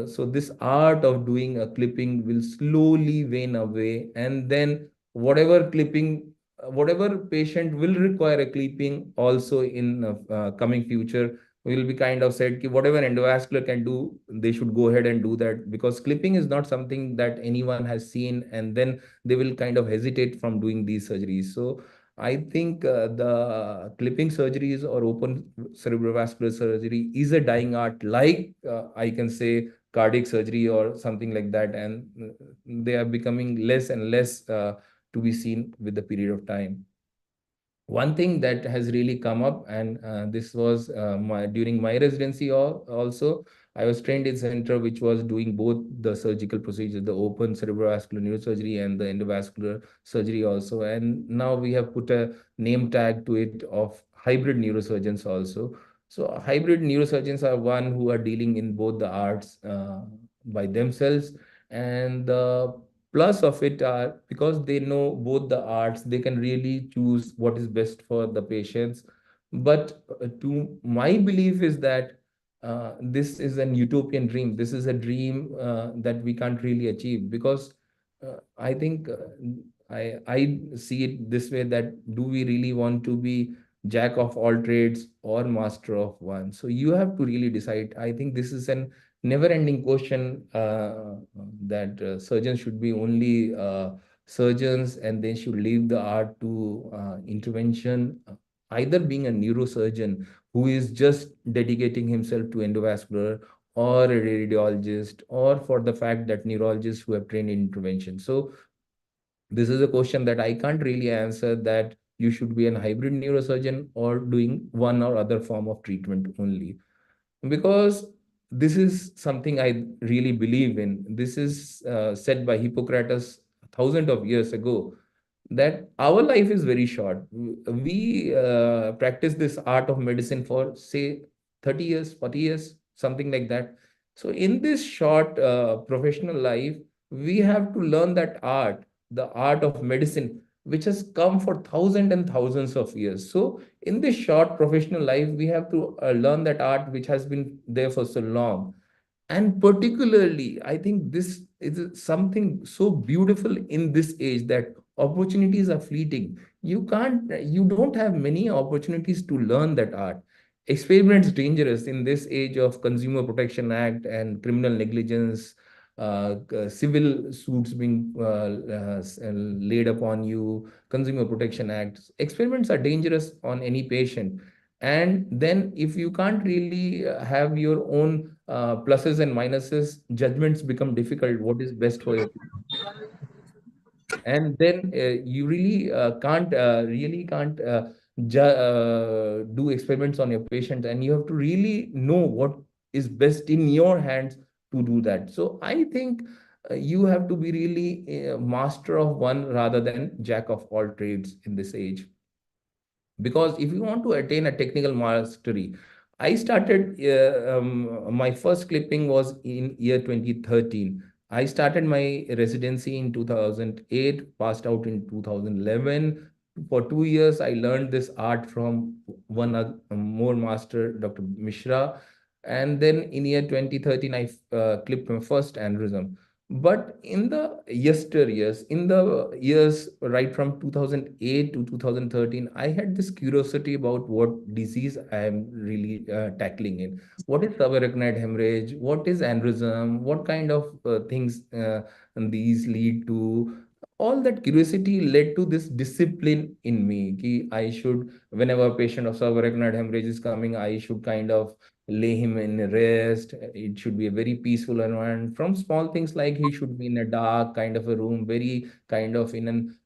D: So this art of doing a clipping will slowly wane away, and then whatever clipping, whatever patient will require a clipping also in coming future will be kind of said ki whatever endovascular can do, they should go ahead and do that, because clipping is not something that anyone has seen, and then they will kind of hesitate from doing these surgeries. So I think the clipping surgeries or open cerebrovascular surgery is a dying art, like I can say cardiac surgery or something like that, and they are becoming less and less to be seen with the period of time. One thing that has really come up, and this was during my residency also, I was trained in center which was doing both the surgical procedures, the open cerebrovascular neurosurgery and the endovascular surgery also. And now we have put a name tag to it of hybrid neurosurgeons also. So hybrid neurosurgeons are one who are dealing in both the arts by themselves, and the plus of it are because they know both the arts, they can really choose what is best for the patients. But to my belief is that this is an utopian dream. This is a dream that we can't really achieve, because I think I see it this way, that do we really want to be jack of all trades or master of one? So you have to really decide. I think this is an never-ending question, that surgeons should be only surgeons and they should leave the art to intervention. Either being a neurosurgeon who is just dedicating himself to endovascular, or a radiologist, or for the fact that neurologists who have trained in intervention. So this is a question that I can't really answer, that you should be a hybrid neurosurgeon or doing one or other form of treatment only, because this is something I really believe in. This is said by Hippocrates thousands of years ago, that our life is very short. We practice this art of medicine for, say, 30 years, 40 years, something like that. So in this short professional life, we have to learn that art, the art of medicine, which has come for thousands and thousands of years. So in this short professional life, we have to learn that art which has been there for so long. And particularly, I think this is something so beautiful in this age, that opportunities are fleeting. You don't have many opportunities to learn that art. Experiments dangerous in this age of Consumer Protection Act and criminal negligence, civil suits being laid upon you, Consumer Protection Act. Experiments are dangerous on any patient. And then if you can't really have your own pluses and minuses, judgments become difficult. What is best for your, and then you really can't do experiments on your patient, and you have to really know what is best in your hands to do that. So I think you have to be really a master of one rather than jack of all trades in this age. Because if you want to attain a technical mastery, I started my first clipping was in year 2013. I started my residency in 2008, passed out in 2011. For 2 years I learned this art from one more master, Dr. Mishra. And then in year 2013 I clipped my first aneurysm. But in the yesteryears, in the years right from 2008 to 2013, I had this curiosity about what disease I am really tackling in. What is subarachnoid hemorrhage? What is aneurysm? What kind of things these lead to? All that curiosity led to this discipline in me. Ki I should, whenever a patient of subarachnoid hemorrhage is coming, I should kind of lay him in rest. It should be a very peaceful environment. From small things like he should be in a dark kind of a room, very kind of in an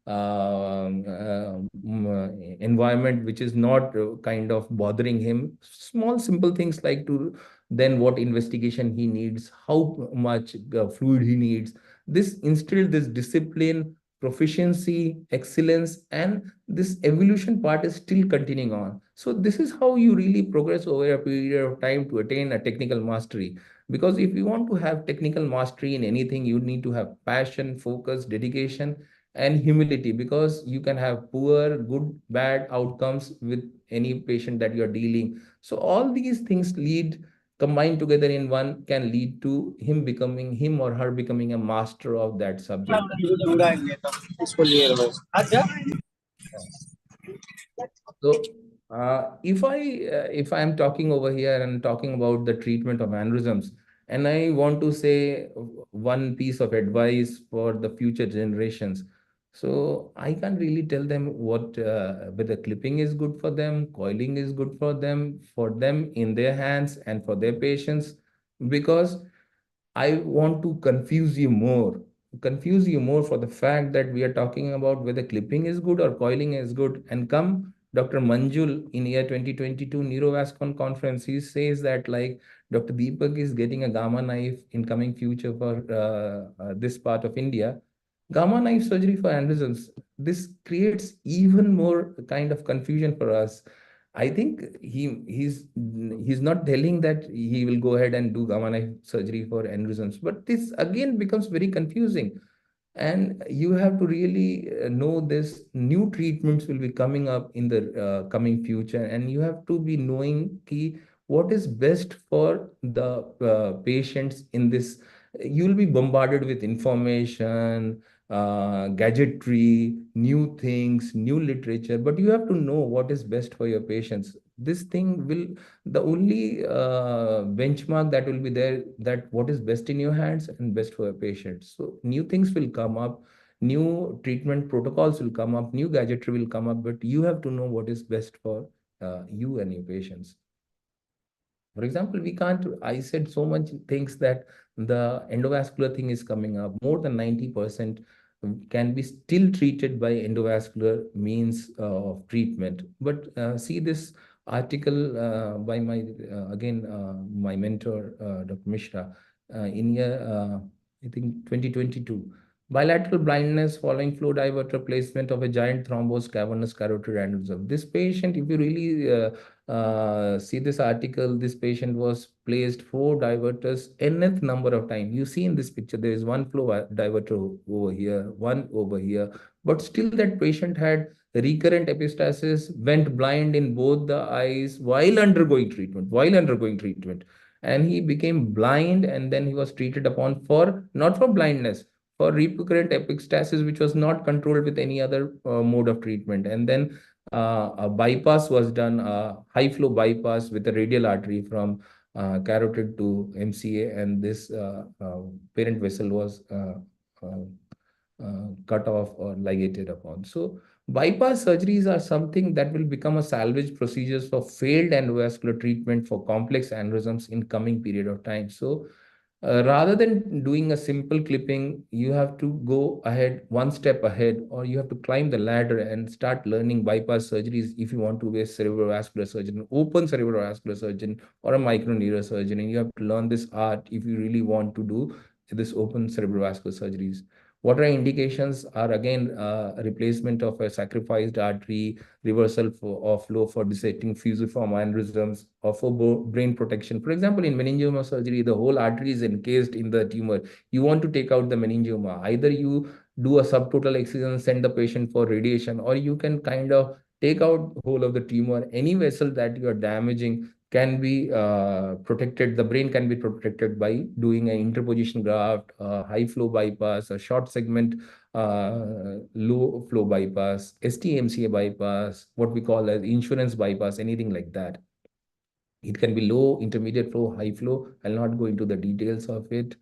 D: environment which is not kind of bothering him. Small, simple things like to then what investigation he needs, how much fluid he needs. This instilled this discipline, proficiency, excellence, and this evolution part is still continuing on. So this is how you really progress over a period of time to attain a technical mastery. Because if you want to have technical mastery in anything, you need to have passion, focus, dedication, and humility, because you can have poor, good, bad outcomes with any patient that you're dealing. So all these things lead combined together in one can lead to him or her becoming a master of that subject. So, if I am talking over here and talking about the treatment of aneurysms, and I want to say one piece of advice for the future generations. So I can't really tell them what whether clipping is good for them, coiling is good for them in their hands and for their patients, because I want to confuse you more for the fact that we are talking about whether clipping is good or coiling is good. And come Dr. Manjul in year 2022 Neurovascon conference, he says that like Dr. Deepak is getting a gamma knife in coming future for this part of India. Gamma knife surgery for aneurysms. This creates even more kind of confusion for us. I think he's not telling that he will go ahead and do gamma knife surgery for aneurysms, but this again becomes very confusing. And you have to really know this new treatments will be coming up in the coming future, and you have to be knowing key what is best for the patients in this. You'll be bombarded with information, gadgetry, new things, new literature, but you have to know what is best for your patients. This thing will, the only benchmark that will be there, that what is best in your hands and best for your patients. So new things will come up, new treatment protocols will come up, new gadgetry will come up, but you have to know what is best for you and your patients. For example, we can't, I said so much things that the endovascular thing is coming up. More than 90% can be still treated by endovascular means of treatment. But see this article by my, again, my mentor, Dr. Mishra, in year, I think 2022. Bilateral blindness following flow diverter placement of a giant thrombosed cavernous carotid aneurysm. This patient, if you really see this article, this patient was placed 4 diverters nth number of time. You see in this picture, there is one flow diverter over here, one over here, but still that patient had recurrent epistaxis, went blind in both the eyes while undergoing treatment, and he became blind, and then he was treated upon for, not for blindness, for recurrent epistaxis, which was not controlled with any other mode of treatment. And then a bypass was done, a high flow bypass with a radial artery from carotid to MCA, and this parent vessel was cut off or ligated upon. So bypass surgeries are something that will become a salvage procedures for failed endovascular treatment for complex aneurysms in coming period of time. So rather than doing a simple clipping, you have to go ahead one step ahead, or you have to climb the ladder and start learning bypass surgeries if you want to be a cerebrovascular surgeon, open cerebrovascular surgeon, or a microneurosurgeon. And you have to learn this art if you really want to do this open cerebrovascular surgeries. What are indications are again replacement of a sacrificed artery, reversal of flow for dissecting fusiform aneurysms, or for brain protection. For example, in meningioma surgery, the whole artery is encased in the tumor. You want to take out the meningioma. Either you do a subtotal excision, send the patient for radiation, or you can kind of take out whole of the tumor. Any vessel that you are damaging, can be protected. The brain can be protected by doing an interposition graft, high flow bypass, a short segment low flow bypass, STMCA bypass, what we call as insurance bypass, anything like that. It can be low, intermediate flow, high flow. I'll not go into the details of it.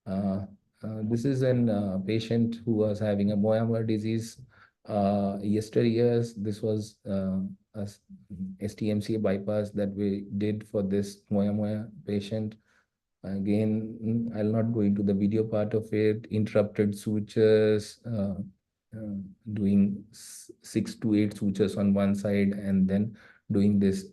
D: Uh, this is an patient who was having a Moyamoya disease. Yesteryears, this was a STMCA bypass that we did for this Moyamoya patient. Again, I'll not go into the video part of it. Interrupted sutures, doing 6 to 8 sutures on one side, and then doing this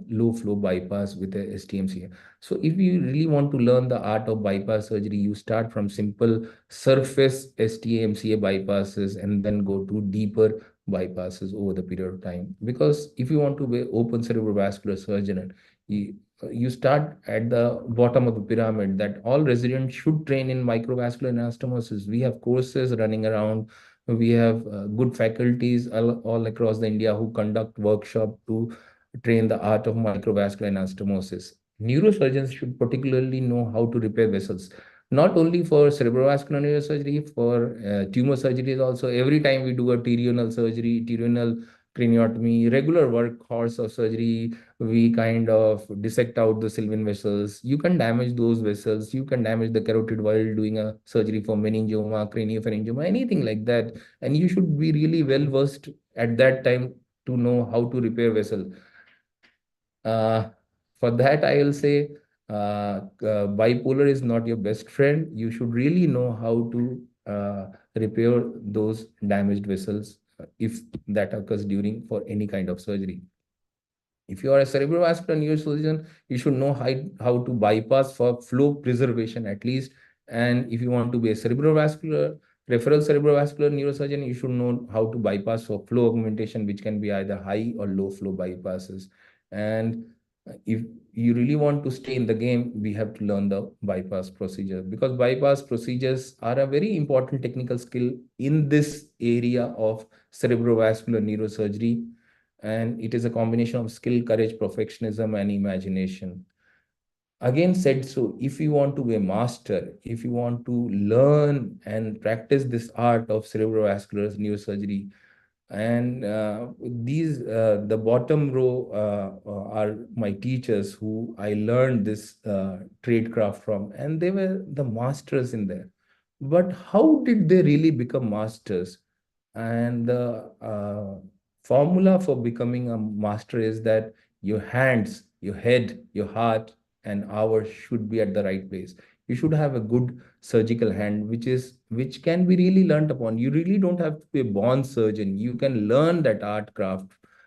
D: low flow bypass with a STMCA. So if you really want to learn the art of bypass surgery, you start from simple surface STMCA bypasses and then go to deeper bypasses over the period of time. Because if you want to be open cerebrovascular surgeon, you start at the bottom of the pyramid, that all residents should train in microvascular anastomosis. We have courses running around. We have good faculties all across the India who conduct workshop to train the art of microvascular anastomosis. Neurosurgeons should particularly know how to repair vessels, not only for cerebrovascular neurosurgery, for tumor surgeries also. Every time we do a pterional surgery, pterional craniotomy, regular workhorse of surgery, we kind of dissect out the Sylvian vessels. You can damage those vessels. You can damage the carotid while doing a surgery for meningioma, craniopharyngioma, anything like that. And you should be really well versed at that time to know how to repair vessel. For that, I will say bipolar is not your best friend. You should really know how to repair those damaged vessels if that occurs during for any kind of surgery. If you are a cerebrovascular neurosurgeon, you should know how to bypass for flow preservation at least. And if you want to be a referral cerebrovascular neurosurgeon, you should know how to bypass for flow augmentation, which can be either high or low flow bypasses. And if you really want to stay in the game, we have to learn the bypass procedure, because bypass procedures are a very important technical skill in this area of cerebrovascular neurosurgery. And it is a combination of skill, courage, perfectionism, and imagination. Again said, so if you want to be a master, if you want to learn and practice this art of cerebrovascular neurosurgery, and the bottom row are my teachers who I learned this tradecraft from, and they were the masters in there. But how did they really become masters? And the formula for becoming a master is that your hands, your head, your heart, and hours should be at the right place. You should have a good surgical hand, which can be really learned upon. You really don't have to be a born surgeon. You can learn that art craft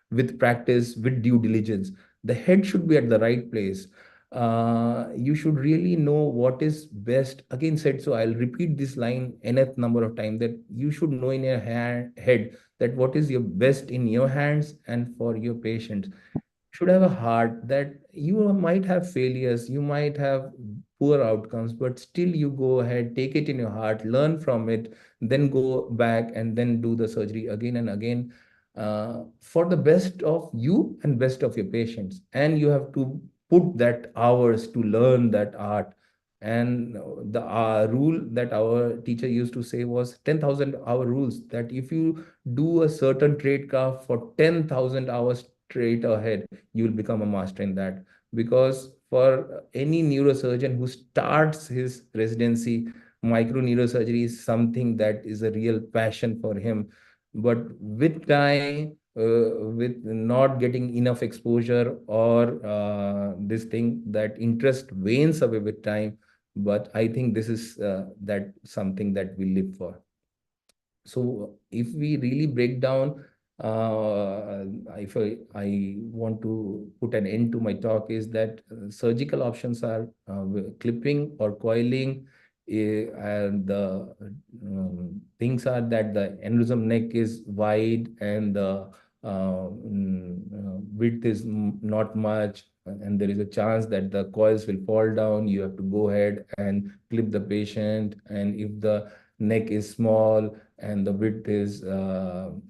D: with practice, with due diligence. The head should be at the right place. You should really know what is best. Again said, so I'll repeat this line nth number of times, that you should know in your head that what is your best in your hands and for your patients. Should have a heart that you might have failures, you might have poor outcomes, but still you go ahead, take it in your heart, learn from it, then go back and then do the surgery again and again, for the best of you and best of your patients. And you have to put that hours to learn that art. And the rule that our teacher used to say was 10,000 hour rules, that if you do a certain trade craft for 10,000 hours straight ahead, you will become a master in that. Because for any neurosurgeon who starts his residency, micro neurosurgery is something that is a real passion for him. But with time, with not getting enough exposure, or this thing, that interest wanes away with time. But I think this is that something that we live for. So if we really break down, if I want to put an end to my talk, is that surgical options are clipping or coiling, and the things are that the aneurysm neck is wide and the width is not much, and there is a chance that the coils will fall down. You have to go ahead and clip the patient, and if the neck is small and the width is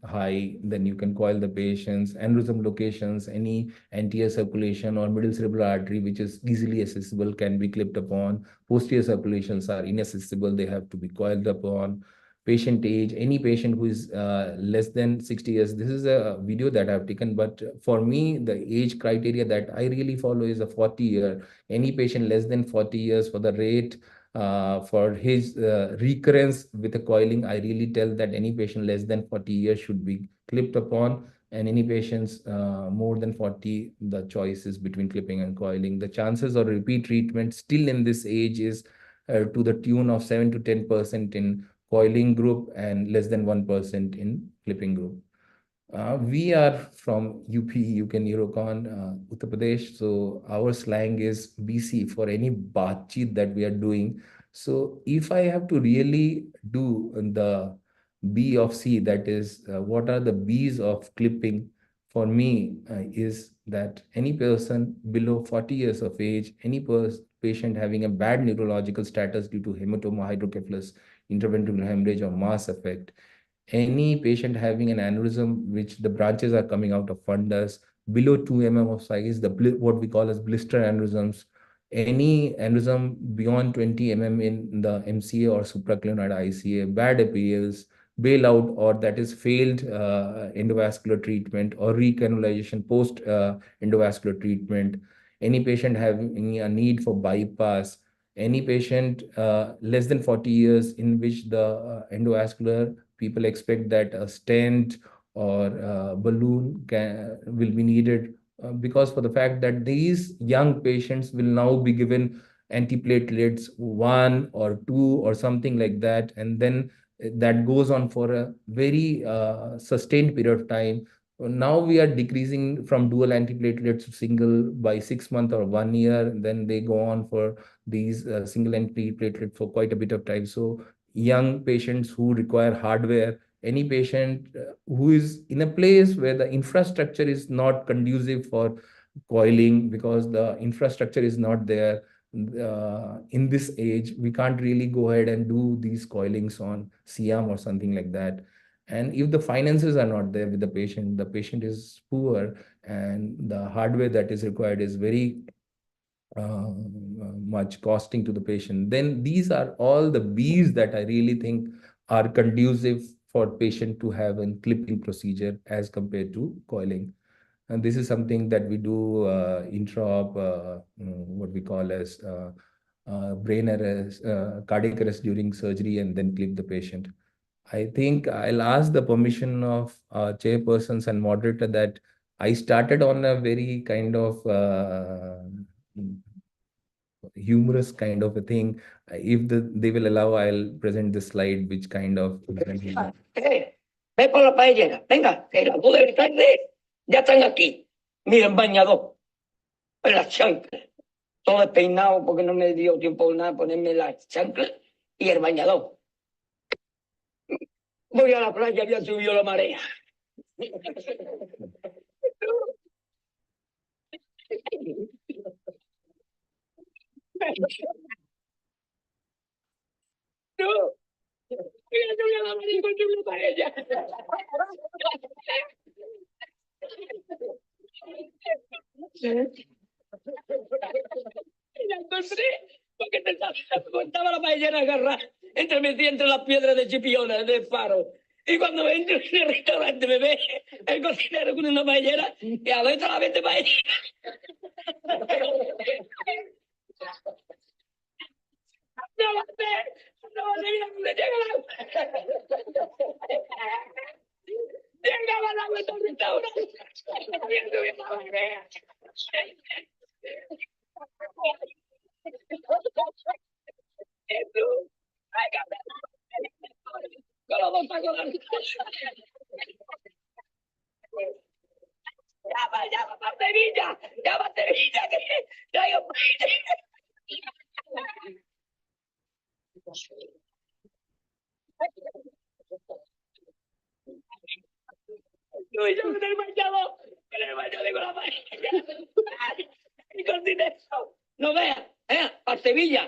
D: high, then you can coil the patients. Aneurysm locations, any anterior circulation or middle cerebral artery which is easily accessible can be clipped upon. Posterior circulations are inaccessible, they have to be coiled upon. Patient age, any patient who is less than 60 years. This is a video that I've taken, but for me, the age criteria that I really follow is a 40-year. Any patient less than 40 years, for the rate, for his recurrence with a coiling, I really tell that any patient less than 40 years should be clipped upon, and any patients more than 40, the choice is between clipping and coiling. The chances of repeat treatment still in this age is to the tune of 7 to 10% in coiling group and less than 1% in clipping group. We are from UP, UK Neurocon, Uttar Pradesh. So our slang is BC for any baatcheet that we are doing. So if I have to really do the B of C, that is, what are the B's of clipping for me is that any person below 40 years of age, any patient having a bad neurological status due to hematoma, hydrocephalus, interventricular hemorrhage, or mass effect, any patient having an aneurysm which the branches are coming out of fundus below 2 mm of size, what we call as blister aneurysms, any aneurysm beyond 20 mm in the MCA or supraclinoid ICA, bad appeals, bailout, or that is failed endovascular treatment or recanalization post endovascular treatment, any patient having a need for bypass, any patient less than 40 years in which the endovascular people expect that a stent or a balloon will be needed because for the fact that these young patients will now be given antiplatelets 1 or 2 or something like that, and then that goes on for a very sustained period of time. Now we are decreasing from dual antiplatelets to single by 6 months or 1 year. Then they go on for these single antiplatelet for quite a bit of time. So young patients who require hardware, any patient who is in a place where the infrastructure is not conducive for coiling because the infrastructure is not there. In this age, we can't really go ahead and do these coilings on CM or something like that. And if the finances are not there with the patient is poor, and the hardware that is required is very much costing to the patient, then these are all the B's that I really think are conducive for patient to have a clipping procedure as compared to coiling. And this is something that we do intra-op, what we call as brain arrest, cardiac arrest during surgery, and then clip the patient. I think I'll ask the permission of chairpersons and moderator that I started on a very kind of humorous kind of a thing. If they will allow, I'll present the slide, which kind of.
F: Ve por la paellera, venga, que la pude tarde, ya están aquí. Miren, bañador, la chancla, todo despeinado porque no me dio tiempo nada ponerme la chancla y el bañador. Voy a la playa, ya subió la marea. No, ya subió la marea con una paella. Y la encontré porque estaba la paellera agarrada entre las piedras de Chipiona, de Faro. Y cuando entro en el restaurante me ve el cocinero con una paellera y a veces la vende paellera. No va a ser, mira dónde llega la... Llegaba la vuelta al restaurante. Llama, Sevilla, que traigo. No, yo me he bañado, con la paella. Y cocinero, no veas, a Sevilla,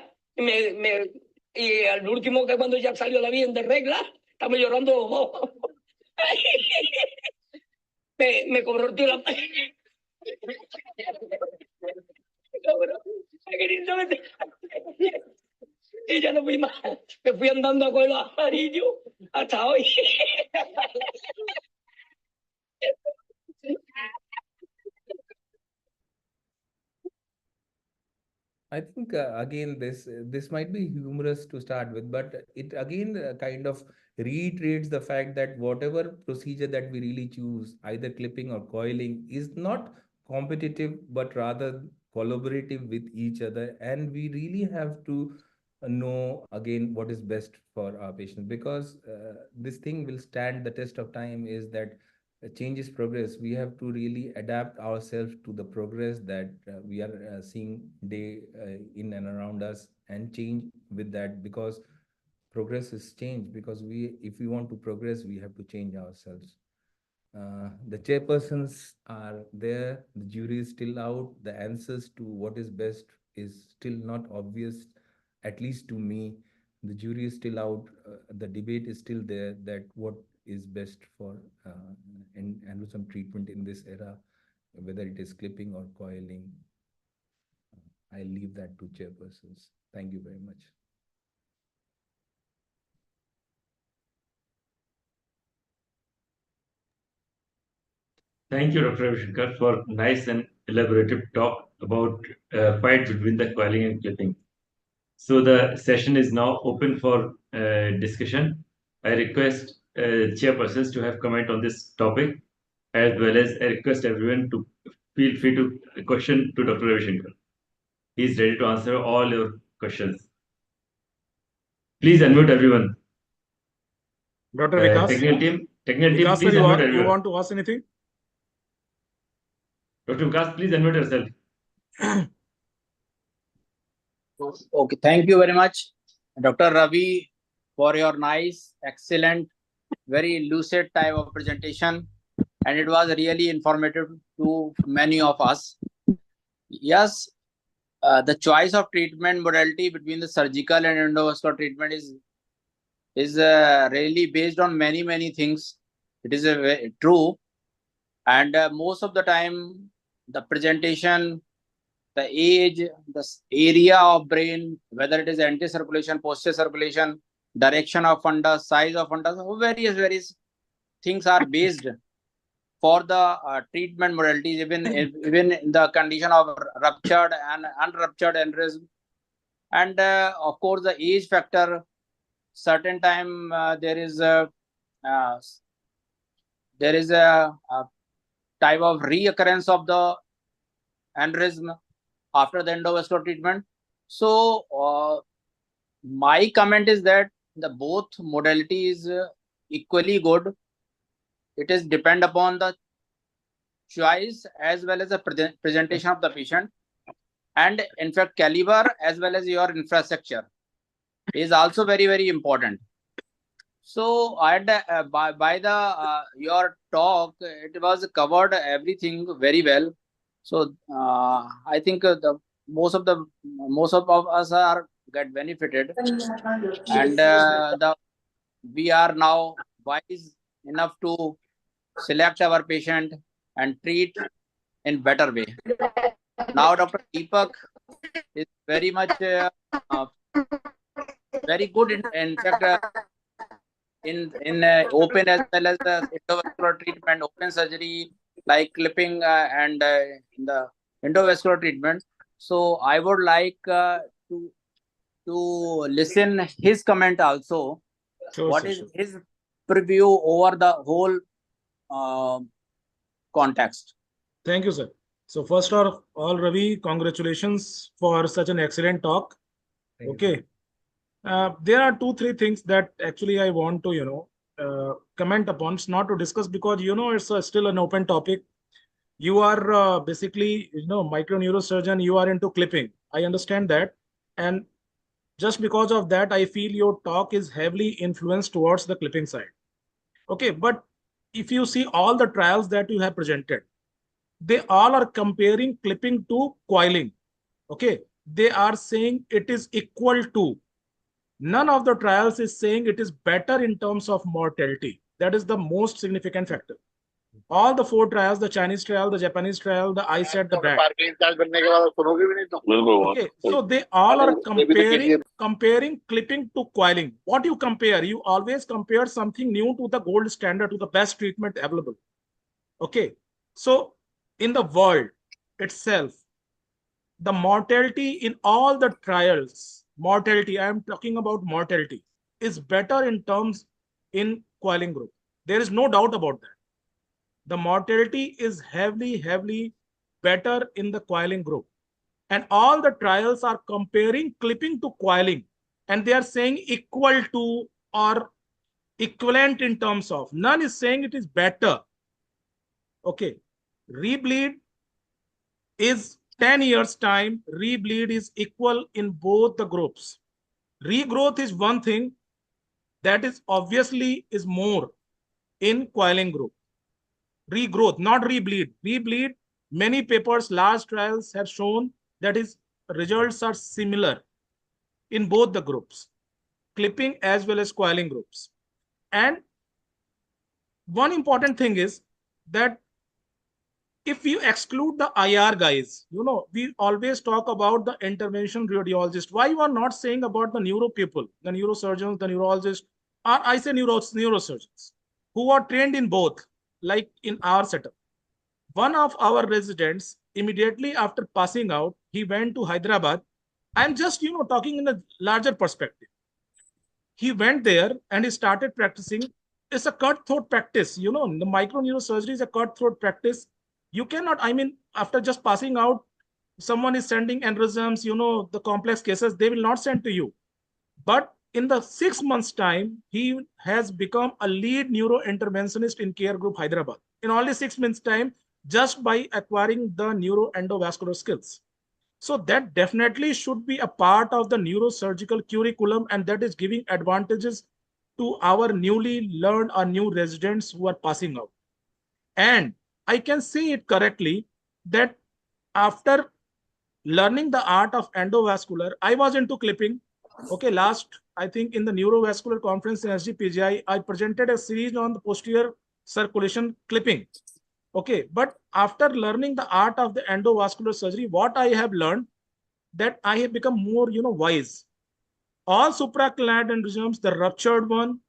F: Y al último, que cuando ya salió la bien de regla, estamos llorando los dos. Me cobró el tío la... Y ya no fui más. Me fui andando a con los amarillos hasta hoy.
D: I think again this might be humorous to start with, but it again kind of reiterates the fact that whatever procedure that we really choose, either clipping or coiling, is not competitive but rather collaborative with each other, and we really have to know again what is best for our patients, because this thing will stand the test of time. Is that change is progress. We have to really adapt ourselves to the progress that we are seeing day in and around us, and change with that, because progress is change. Because if we want to progress, we have to change ourselves. The chairpersons are there, the jury is still out, the answers to what is best is still not obvious, at least to me. The jury is still out, the debate is still there, that what is best for aneurysm treatment in this era, whether it is clipping or coiling. I leave that to chairpersons. Thank you very much.
A: Thank you, Dr. Ravishankar, for nice and elaborative talk about fight between the coiling and clipping. So the session is now open for discussion. I request chairpersons to have comment on this topic, as well as I request everyone to feel free to question to Dr. Ravishankar. He is ready to answer all your questions. Please unmute everyone.
C: Dr. Vikas.
A: Technical team,
C: Vikas,
A: please
C: sir,
A: unmute everyone.
C: you want to ask anything?
A: Dr. Vikas, please unmute yourself.
B: Okay, thank you very much, Dr. Ravi, for your nice, excellent, very lucid type of presentation. And it was really informative to many of us. Yes, the choice of treatment modality between the surgical and endovascular treatment is really based on many things. It is true. And most of the time, the presentation, the age, the area of brain, whether it is anti-circulation, posterior circulation, direction of fundus, size of fundus, various things are based for the treatment modalities, even in the condition of ruptured and unruptured aneurysm. And of course, the age factor, certain time there is a type of reoccurrence of the aneurysm after the endovascular treatment. So my comment is that the both modality is equally good. It is depend upon the choice as well as the presentation of the patient, and in fact caliber as well as your infrastructure is also very important. So I had by the your talk, it was covered everything very well. So I think most of us are get benefited, and we are now wise enough to select our patient and treat in better way. Now Dr. Deepak is very much very good in fact in open as well as the endovascular treatment, open surgery like clipping and in the endovascular treatment. So I would like to listen his comment also.
C: Sure,
B: What
C: sir,
B: is
C: sure.
B: his preview over the whole context?
C: Thank you, sir. So first of all, Ravi, congratulations for such an excellent talk.
D: Thank you.
C: Okay. There are 2-3 things that actually I want to, comment upon. It's not to discuss because, it's still an open topic. You are basically, microneurosurgeon, you are into clipping. I understand that. And just because of that, I feel your talk is heavily influenced towards the clipping side. Okay. But if you see all the trials that you have presented, they all are comparing clipping to coiling. Okay. They are saying it is equal to. None of the trials is saying it is better in terms of mortality. That is the most significant factor. All the 4 trials, the Chinese trial, the Japanese trial, the ISAT, the BAT. Okay, so they all are comparing clipping to coiling. What you compare? You always compare something new to the gold standard, to the best treatment available. Okay, so in the world itself, the mortality in all the trials, mortality, I am talking about mortality, is better in terms in coiling group. There is no doubt about that. The mortality is heavily better in the coiling group. And all the trials are comparing clipping to coiling. And they are saying equal to or equivalent in terms of. None is saying it is better. Okay. Rebleed is 10 years time. Rebleed is equal in both the groups. Regrowth is one thing that is obviously is more in coiling group. Regrowth, not rebleed. Rebleed, many papers, large trials have shown that his results are similar in both the groups, clipping as well as coiling groups. And one important thing is that if you exclude the IR guys, we always talk about the intervention radiologist. Why you are not saying about the neuro people, the neurosurgeons, the neurologists, or I say neurosurgeons, who are trained in both, like in our setup. One of our residents, immediately after passing out, he went to Hyderabad. I'm just, talking in a larger perspective. He went there and he started practicing. It's a cutthroat practice. The microneurosurgery is a cutthroat practice. You cannot, after just passing out, someone is sending aneurysms, the complex cases, they will not send to you. But in the 6 months' time, he has become a lead neurointerventionist in Care Group Hyderabad. In only 6 months' time, just by acquiring the neuroendovascular skills. So that definitely should be a part of the neurosurgical curriculum, and that is giving advantages to our newly learned or new residents who are passing out. And I can say it correctly that after learning the art of endovascular, I was into clipping. Okay, I think in the neurovascular conference in SGPGI, I presented a series on the posterior circulation clipping. Okay, but after learning the art of the endovascular surgery, what I have learned that I have become more, wise. All supraclavicular aneurysms, the ruptured one,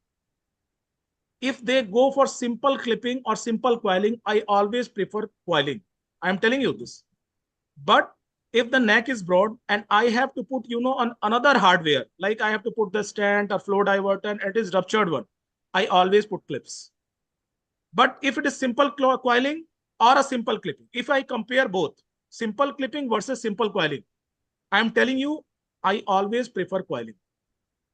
C: if they go for simple clipping or simple coiling, I always prefer coiling. I'm telling you this. But if the neck is broad and I have to put, on another hardware, like I have to put the stent or flow diverter and it is ruptured one, I always put clips. But if it is simple coiling or a simple clipping, if I compare both simple clipping versus simple coiling, I'm telling you, I always prefer coiling.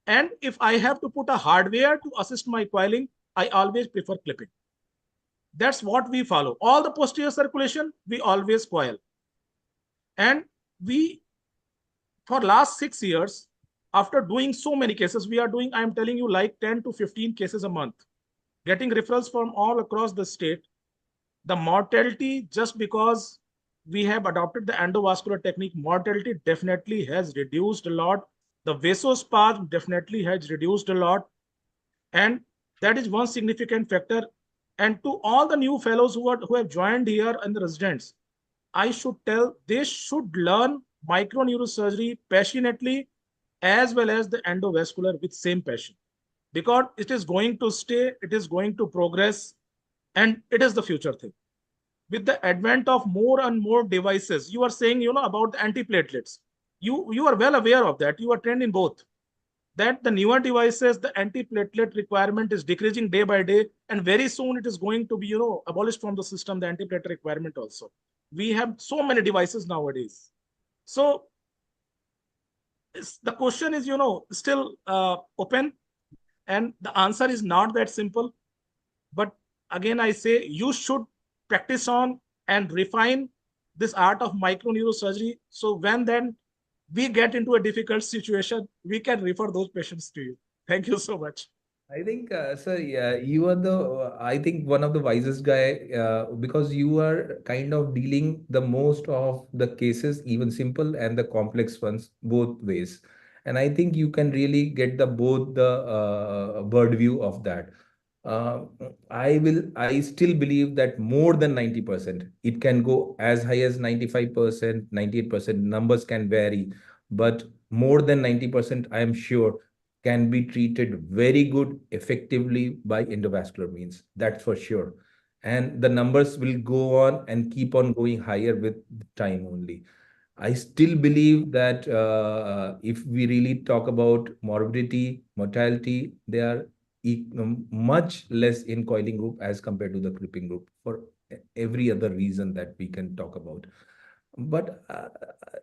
C: And if I have to put a hardware to assist my coiling, I always prefer clipping. That's what we follow. All the posterior circulation, we always coil. And we, for last 6 years, after doing so many cases, we are doing, I'm telling you, like 10 to 15 cases a month, getting referrals from all across the state. The mortality, just because we have adopted the endovascular technique, mortality definitely has reduced a lot. The vasospasm definitely has reduced a lot. And that is one significant factor. And to all the new fellows who have joined here and the residents, I should tell they should learn microneurosurgery passionately as well as the endovascular with same passion. Because it is going to stay, it is going to progress, and it is the future thing. With the advent of more and more devices, you are saying, about the antiplatelets. You are well aware of that. You are trained in both. That the newer devices, the antiplatelet requirement is decreasing day by day, and very soon it is going to be, abolished from the system, the antiplatelet requirement also. We have so many devices nowadays. So the question is, still open, and the answer is not that simple. But again, I say you should practice on and refine this art of microneurosurgery. So when we get into a difficult situation, we can refer those patients to you. Thank you so much.
D: I think, sir, yeah, you are I think one of the wisest guy, because you are kind of dealing the most of the cases, even simple and the complex ones, both ways. And I think you can really get the both the bird view of that. Uh, I still believe that more than 90%, it can go as high as 95%, 98%, numbers can vary, but more than 90%, I am sure, can be treated very good, effectively by endovascular means. That's for sure. And the numbers will go on and keep on going higher with time only. I still believe that if we really talk about morbidity, mortality, they are much less in coiling group as compared to the clipping group for every other reason that we can talk about. But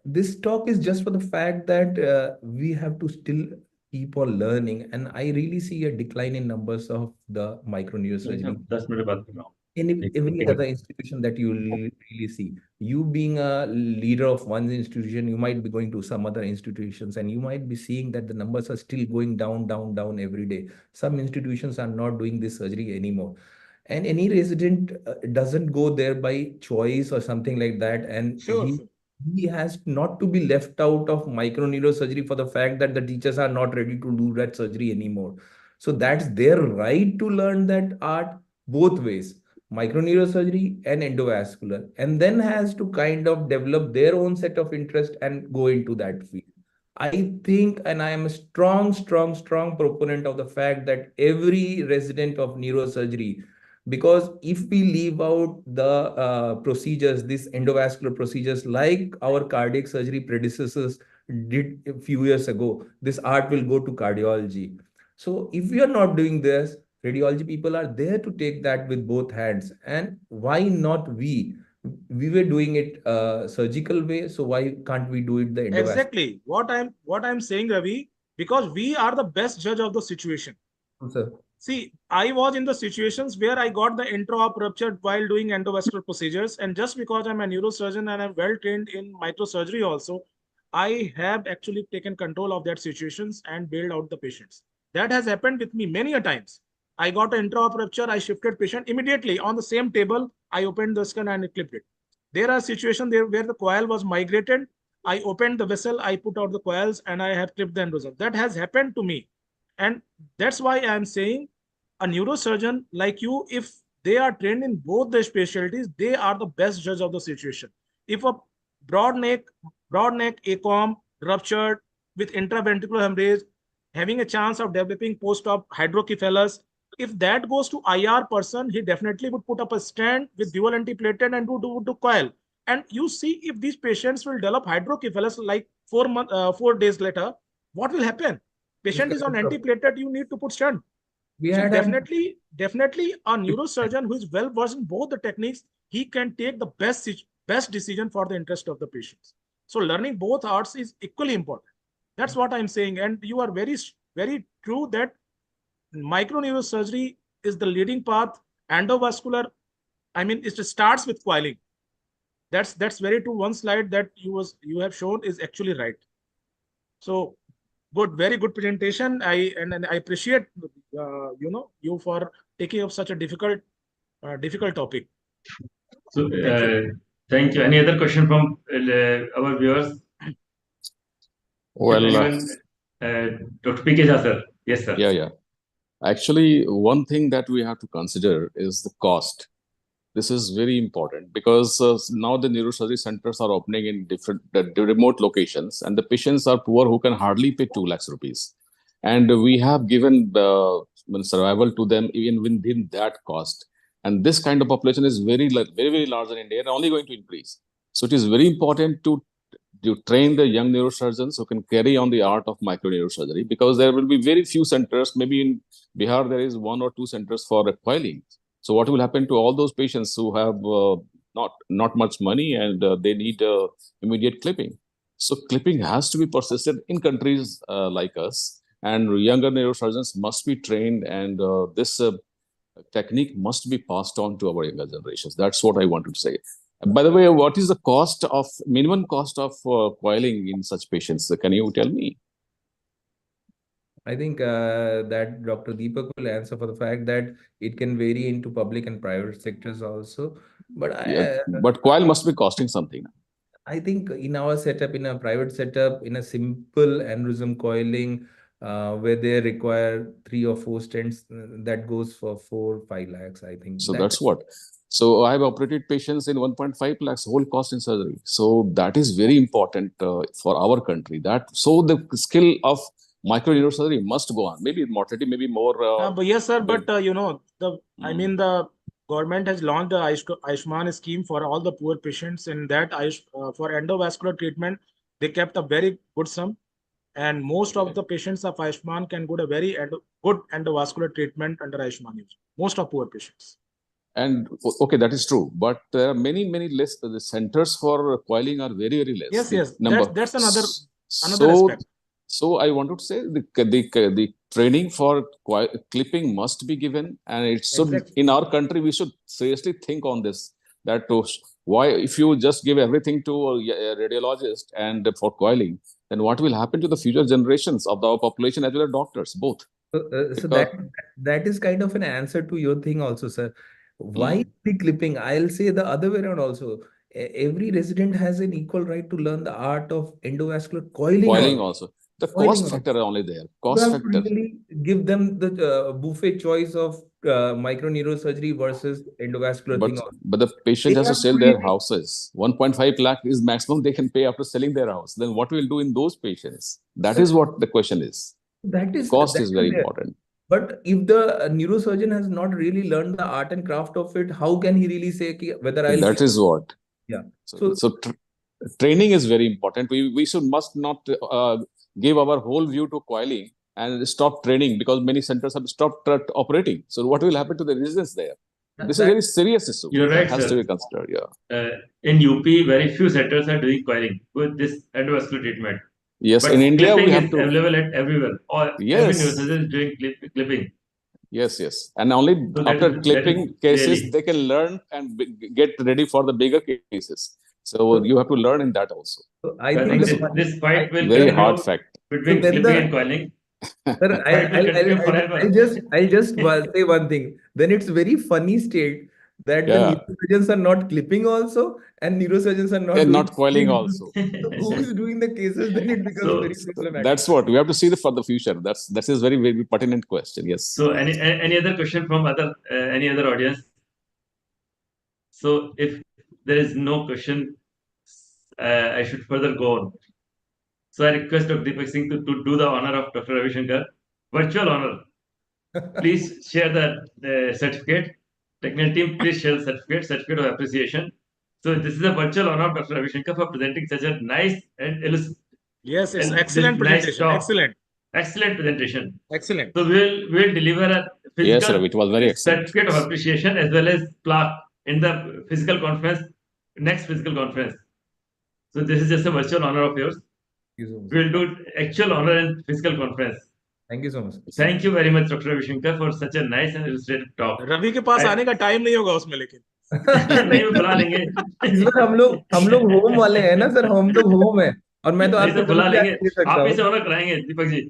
D: this talk is just for the fact that we have to still keep on learning. And I really see a decline in numbers of the microneurosurgery
A: 10 minute बात कर रहा हूँ
D: in every
A: ठीक है
D: other institution that you will really see. You being a leader of one institution, you might be going to some other institutions and you might be seeing that the numbers are still going down, down, down every day. Some institutions are not doing this surgery anymore. And any resident doesn't go there by choice or something like that. And
C: Sure.
D: he has not to be left out of microneurosurgery for the fact that the teachers are not ready to do that surgery anymore. So that's their right to learn that art both ways, microneurosurgery and endovascular, and then has to kind of develop their own set of interest and go into that field. I think, and I am a strong, strong, strong proponent of the fact that every resident of neurosurgery, because if we leave out the procedures, these endovascular procedures, like our cardiac surgery predecessors did a few years ago, this art will go to cardiology. So if we are not doing this, radiology people are there to take that with both hands. And why not we? We were doing it surgical way, so why can't we do it the endovascular?
C: Exactly. What I'm saying, Ravi, because we are the best judge of the situation.
D: Sir.
C: See, I was in the situations where I got the intra-op rupture while doing endovascular procedures. And just because I'm a neurosurgeon and I'm well trained in microsurgery also, I have actually taken control of that situations and bailed out the patients. That has happened with me many a times. I got an intra-op rupture, I shifted patient immediately on the same table. I opened the skin and clipped it. There are situations there where the coil was migrated. I opened the vessel, I put out the coils, and I have clipped the endosome. That has happened to me. And that's why I'm saying a neurosurgeon like you, if they are trained in both the specialties, they are the best judge of the situation. If a broad neck ACOM ruptured with intraventricular hemorrhage, having a chance of developing post-op hydrocephalus, if that goes to IR person, he definitely would put up a stand with dual antiplatelet and do coil. And you see, if these patients will develop hydrocephalus like 4 days later, what will happen? Patient is on antiplatelet, you need to put stent. So definitely a neurosurgeon who is well versed in both the techniques, he can take the best decision for the interest of the patients. So learning both arts is equally important. That's what I'm saying. And you are very, very true that microneurosurgery is the leading path. Endovascular, I mean, it starts with coiling. That's very true. One slide that you have shown is actually right. So good, very good presentation. I appreciate you for taking up such a difficult topic.
A: So thank you. Any other question from our viewers?
G: Well,
A: Dr. P.K. Jha, sir. Yes, sir.
G: yeah. Actually, one thing that we have to consider is the cost. This is very important because now the neurosurgery centers are opening in different remote locations, and the patients are poor who can hardly pay 2 lakhs rupees. And we have given survival to them even within that cost. And this kind of population is very, very large in India and only going to increase. So it is very important to train the young neurosurgeons who can carry on the art of microneurosurgery, because there will be very few centers. Maybe in Bihar, there is 1 or 2 centers for coiling. So what will happen to all those patients who have not much money and they need immediate clipping? So clipping has to be persisted in countries like us, and younger neurosurgeons must be trained, and this technique must be passed on to our younger generations. That's what I wanted to say. By the way, what is the minimum cost of coiling in such patients? Can you tell me?
D: I think that Dr. Deepak will answer for the fact that it can vary into public and private sectors also. But
G: But coil must be costing something.
D: I think in our setup, in a private setup, in a simple aneurysm coiling, where they require 3 or 4 stents, that goes for 4-5 lakhs. I think
G: So
D: that.
G: that's what. So I have operated patients in 1.5 lakhs whole cost in surgery. So that is very important for our country. That so the skill of microneurosurgery must go on. Maybe mortality may be more.
C: But yes, sir. But
G: big.
C: I mean, the government has launched the Ayushman scheme for all the poor patients. In that, for endovascular treatment, they kept a very good sum, and most of the patients of Ayushman can get a very good endovascular treatment under Ayushman. Most of poor patients.
G: And okay, that is true. But there are many less. The centers for coiling are very less.
C: Yes,
G: the
C: yes.
G: Number.
C: That's another
G: So,
C: aspect.
G: so I wanted to say the training for clipping must be given, and it should
C: Exactly.
G: in our country we should seriously think on this. That why if you just give everything to a radiologist and for coiling, then what will happen to the future generations of the population as well as doctors both?
D: So
G: Because
D: that is kind of an answer to your thing also, sir. Why the clipping? I'll say the other way around also. Every resident has an equal right to learn the art of endovascular
G: coiling
D: also.
G: also. The
D: Coiling
G: cost
D: also.
G: factor are only there.
D: You
G: Cost
D: have to
G: factor.
D: really give them the buffet choice of microneurosurgery versus endovascular thing also.
G: But the patient
D: They
G: has to
D: have
G: sell
D: to
G: their
D: really,
G: houses. 1.5 lakh is maximum they can pay after selling their house. Then what will do in those patients? That
D: sir,
G: is what the question is.
D: that is
G: Cost is very
D: there.
G: important.
D: But if the neurosurgeon has not really learned the art and craft of it, how can he really say whether I'll
G: That
D: give?
G: is what.
D: Yeah.
G: So training is very important. We must not give our whole view to coiling and stop training because many centers have stopped operating. So what will happen to the residents there? This is a very serious issue.
A: You're right,
G: That has to
A: sir.
G: be considered. Yeah.
A: In UP, very few centers are doing coiling with this endovascular treatment.
G: Yes,
A: But
G: in India we
A: clipping
G: have
A: is
G: to.
A: available at everywhere. Or every
G: Yes.
A: neurosurgeon is doing clipping.
G: Yes. And only
A: So
G: after clipping cases,
A: really.
G: they can learn and get ready for the bigger cases. So you have to learn in that also.
D: So I
A: I
D: think
A: think this fight will
G: Very
A: continue
G: hard fact.
A: between
D: then
A: clipping and coiling.
D: sir,
A: Fight will continue forever.
D: I'll just say one thing. Then it's very funny state that the
G: Yeah.
D: neurosurgeons are not clipping also and neurosurgeons are not
G: And
D: doing
G: not coiling also.
D: So who is doing the cases? Then it becomes very problematic.
G: That's what we have to see for the future. That is very pertinent question. Yes.
A: So any other question from any other audience? So if there is no question, I should further go on. So I request Dr. Deepak Singh to do the honor of Dr. Ravi Shankar. Virtual honor. Please share the certificate. Technical team, please share the certificate of appreciation. So this is a virtual honor of Dr. Ravi Shankar for presenting such a nice and
C: Yes, it's excellent presentation.
A: Nice excellent presentation.
C: Excellent.
A: So we'll deliver a physical
G: Ravi, it was very excellent.
A: certificate of appreciation as well as plaque in the next physical conference. So this is just a virtual honor of yours. We'll do actual honor and physical conference.
D: Thank you so much.
A: Thank you very much, Dr. Ravi Shankar, for such a nice and illustrative talk.
C: Ravi के पास आने का time नहीं होगा उसमें लेकिन
A: नहीं बुला लेंगे
D: इस बार हम लोग होम वाले हैं ना सर हम लोग होम है और मैं तो
A: नहीं
D: आपको
A: तो बुला
D: कभी भी
A: लेंगे
D: आने दे सकता
A: आप ही
D: हूँ
A: से ऑनर कराएंगे Deepak ji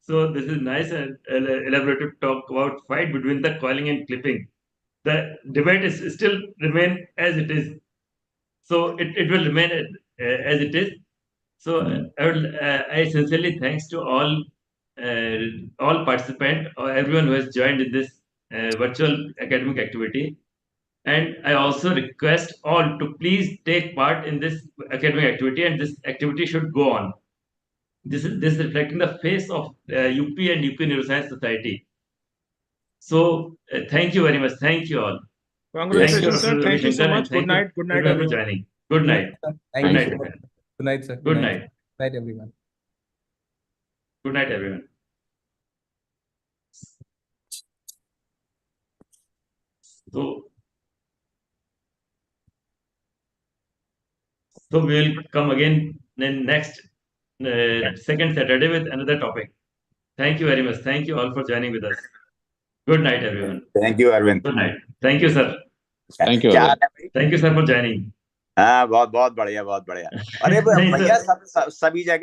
A: So this is nice and elaborative talk about fight between the coiling and clipping. The debate is still remain as it is. So it will remain as it is. So I sincerely thanks to all participants or everyone who has joined in this virtual academic activity. And I also request all to please take part in this academic activity, and this activity should go on. This is reflecting the face of UP and UK Neuroscience Society. So thank you very much. Thank you all.
C: Congratulations, sir. Thank you so much. Good night. Good night,
A: everyone. For
C: everyone.
A: joining. Good night.
D: Thank
A: Good
D: you.
A: night.
D: Good night, sir.
A: Good night.
D: Good night, everyone.
A: Good night, everyone. So we will come again in next second Saturday with another topic. Thank you very much. Thank you all for joining with us. Good night, everyone.
H: Thank you, Arvind.
A: Good night. Thank you, sir.
G: Thank you.
A: Thank you, sir, for joining.
H: हाँ बहुत बहुत बढ़िया अरे
A: नहीं,
H: भैया
A: sir.
H: सभी जगह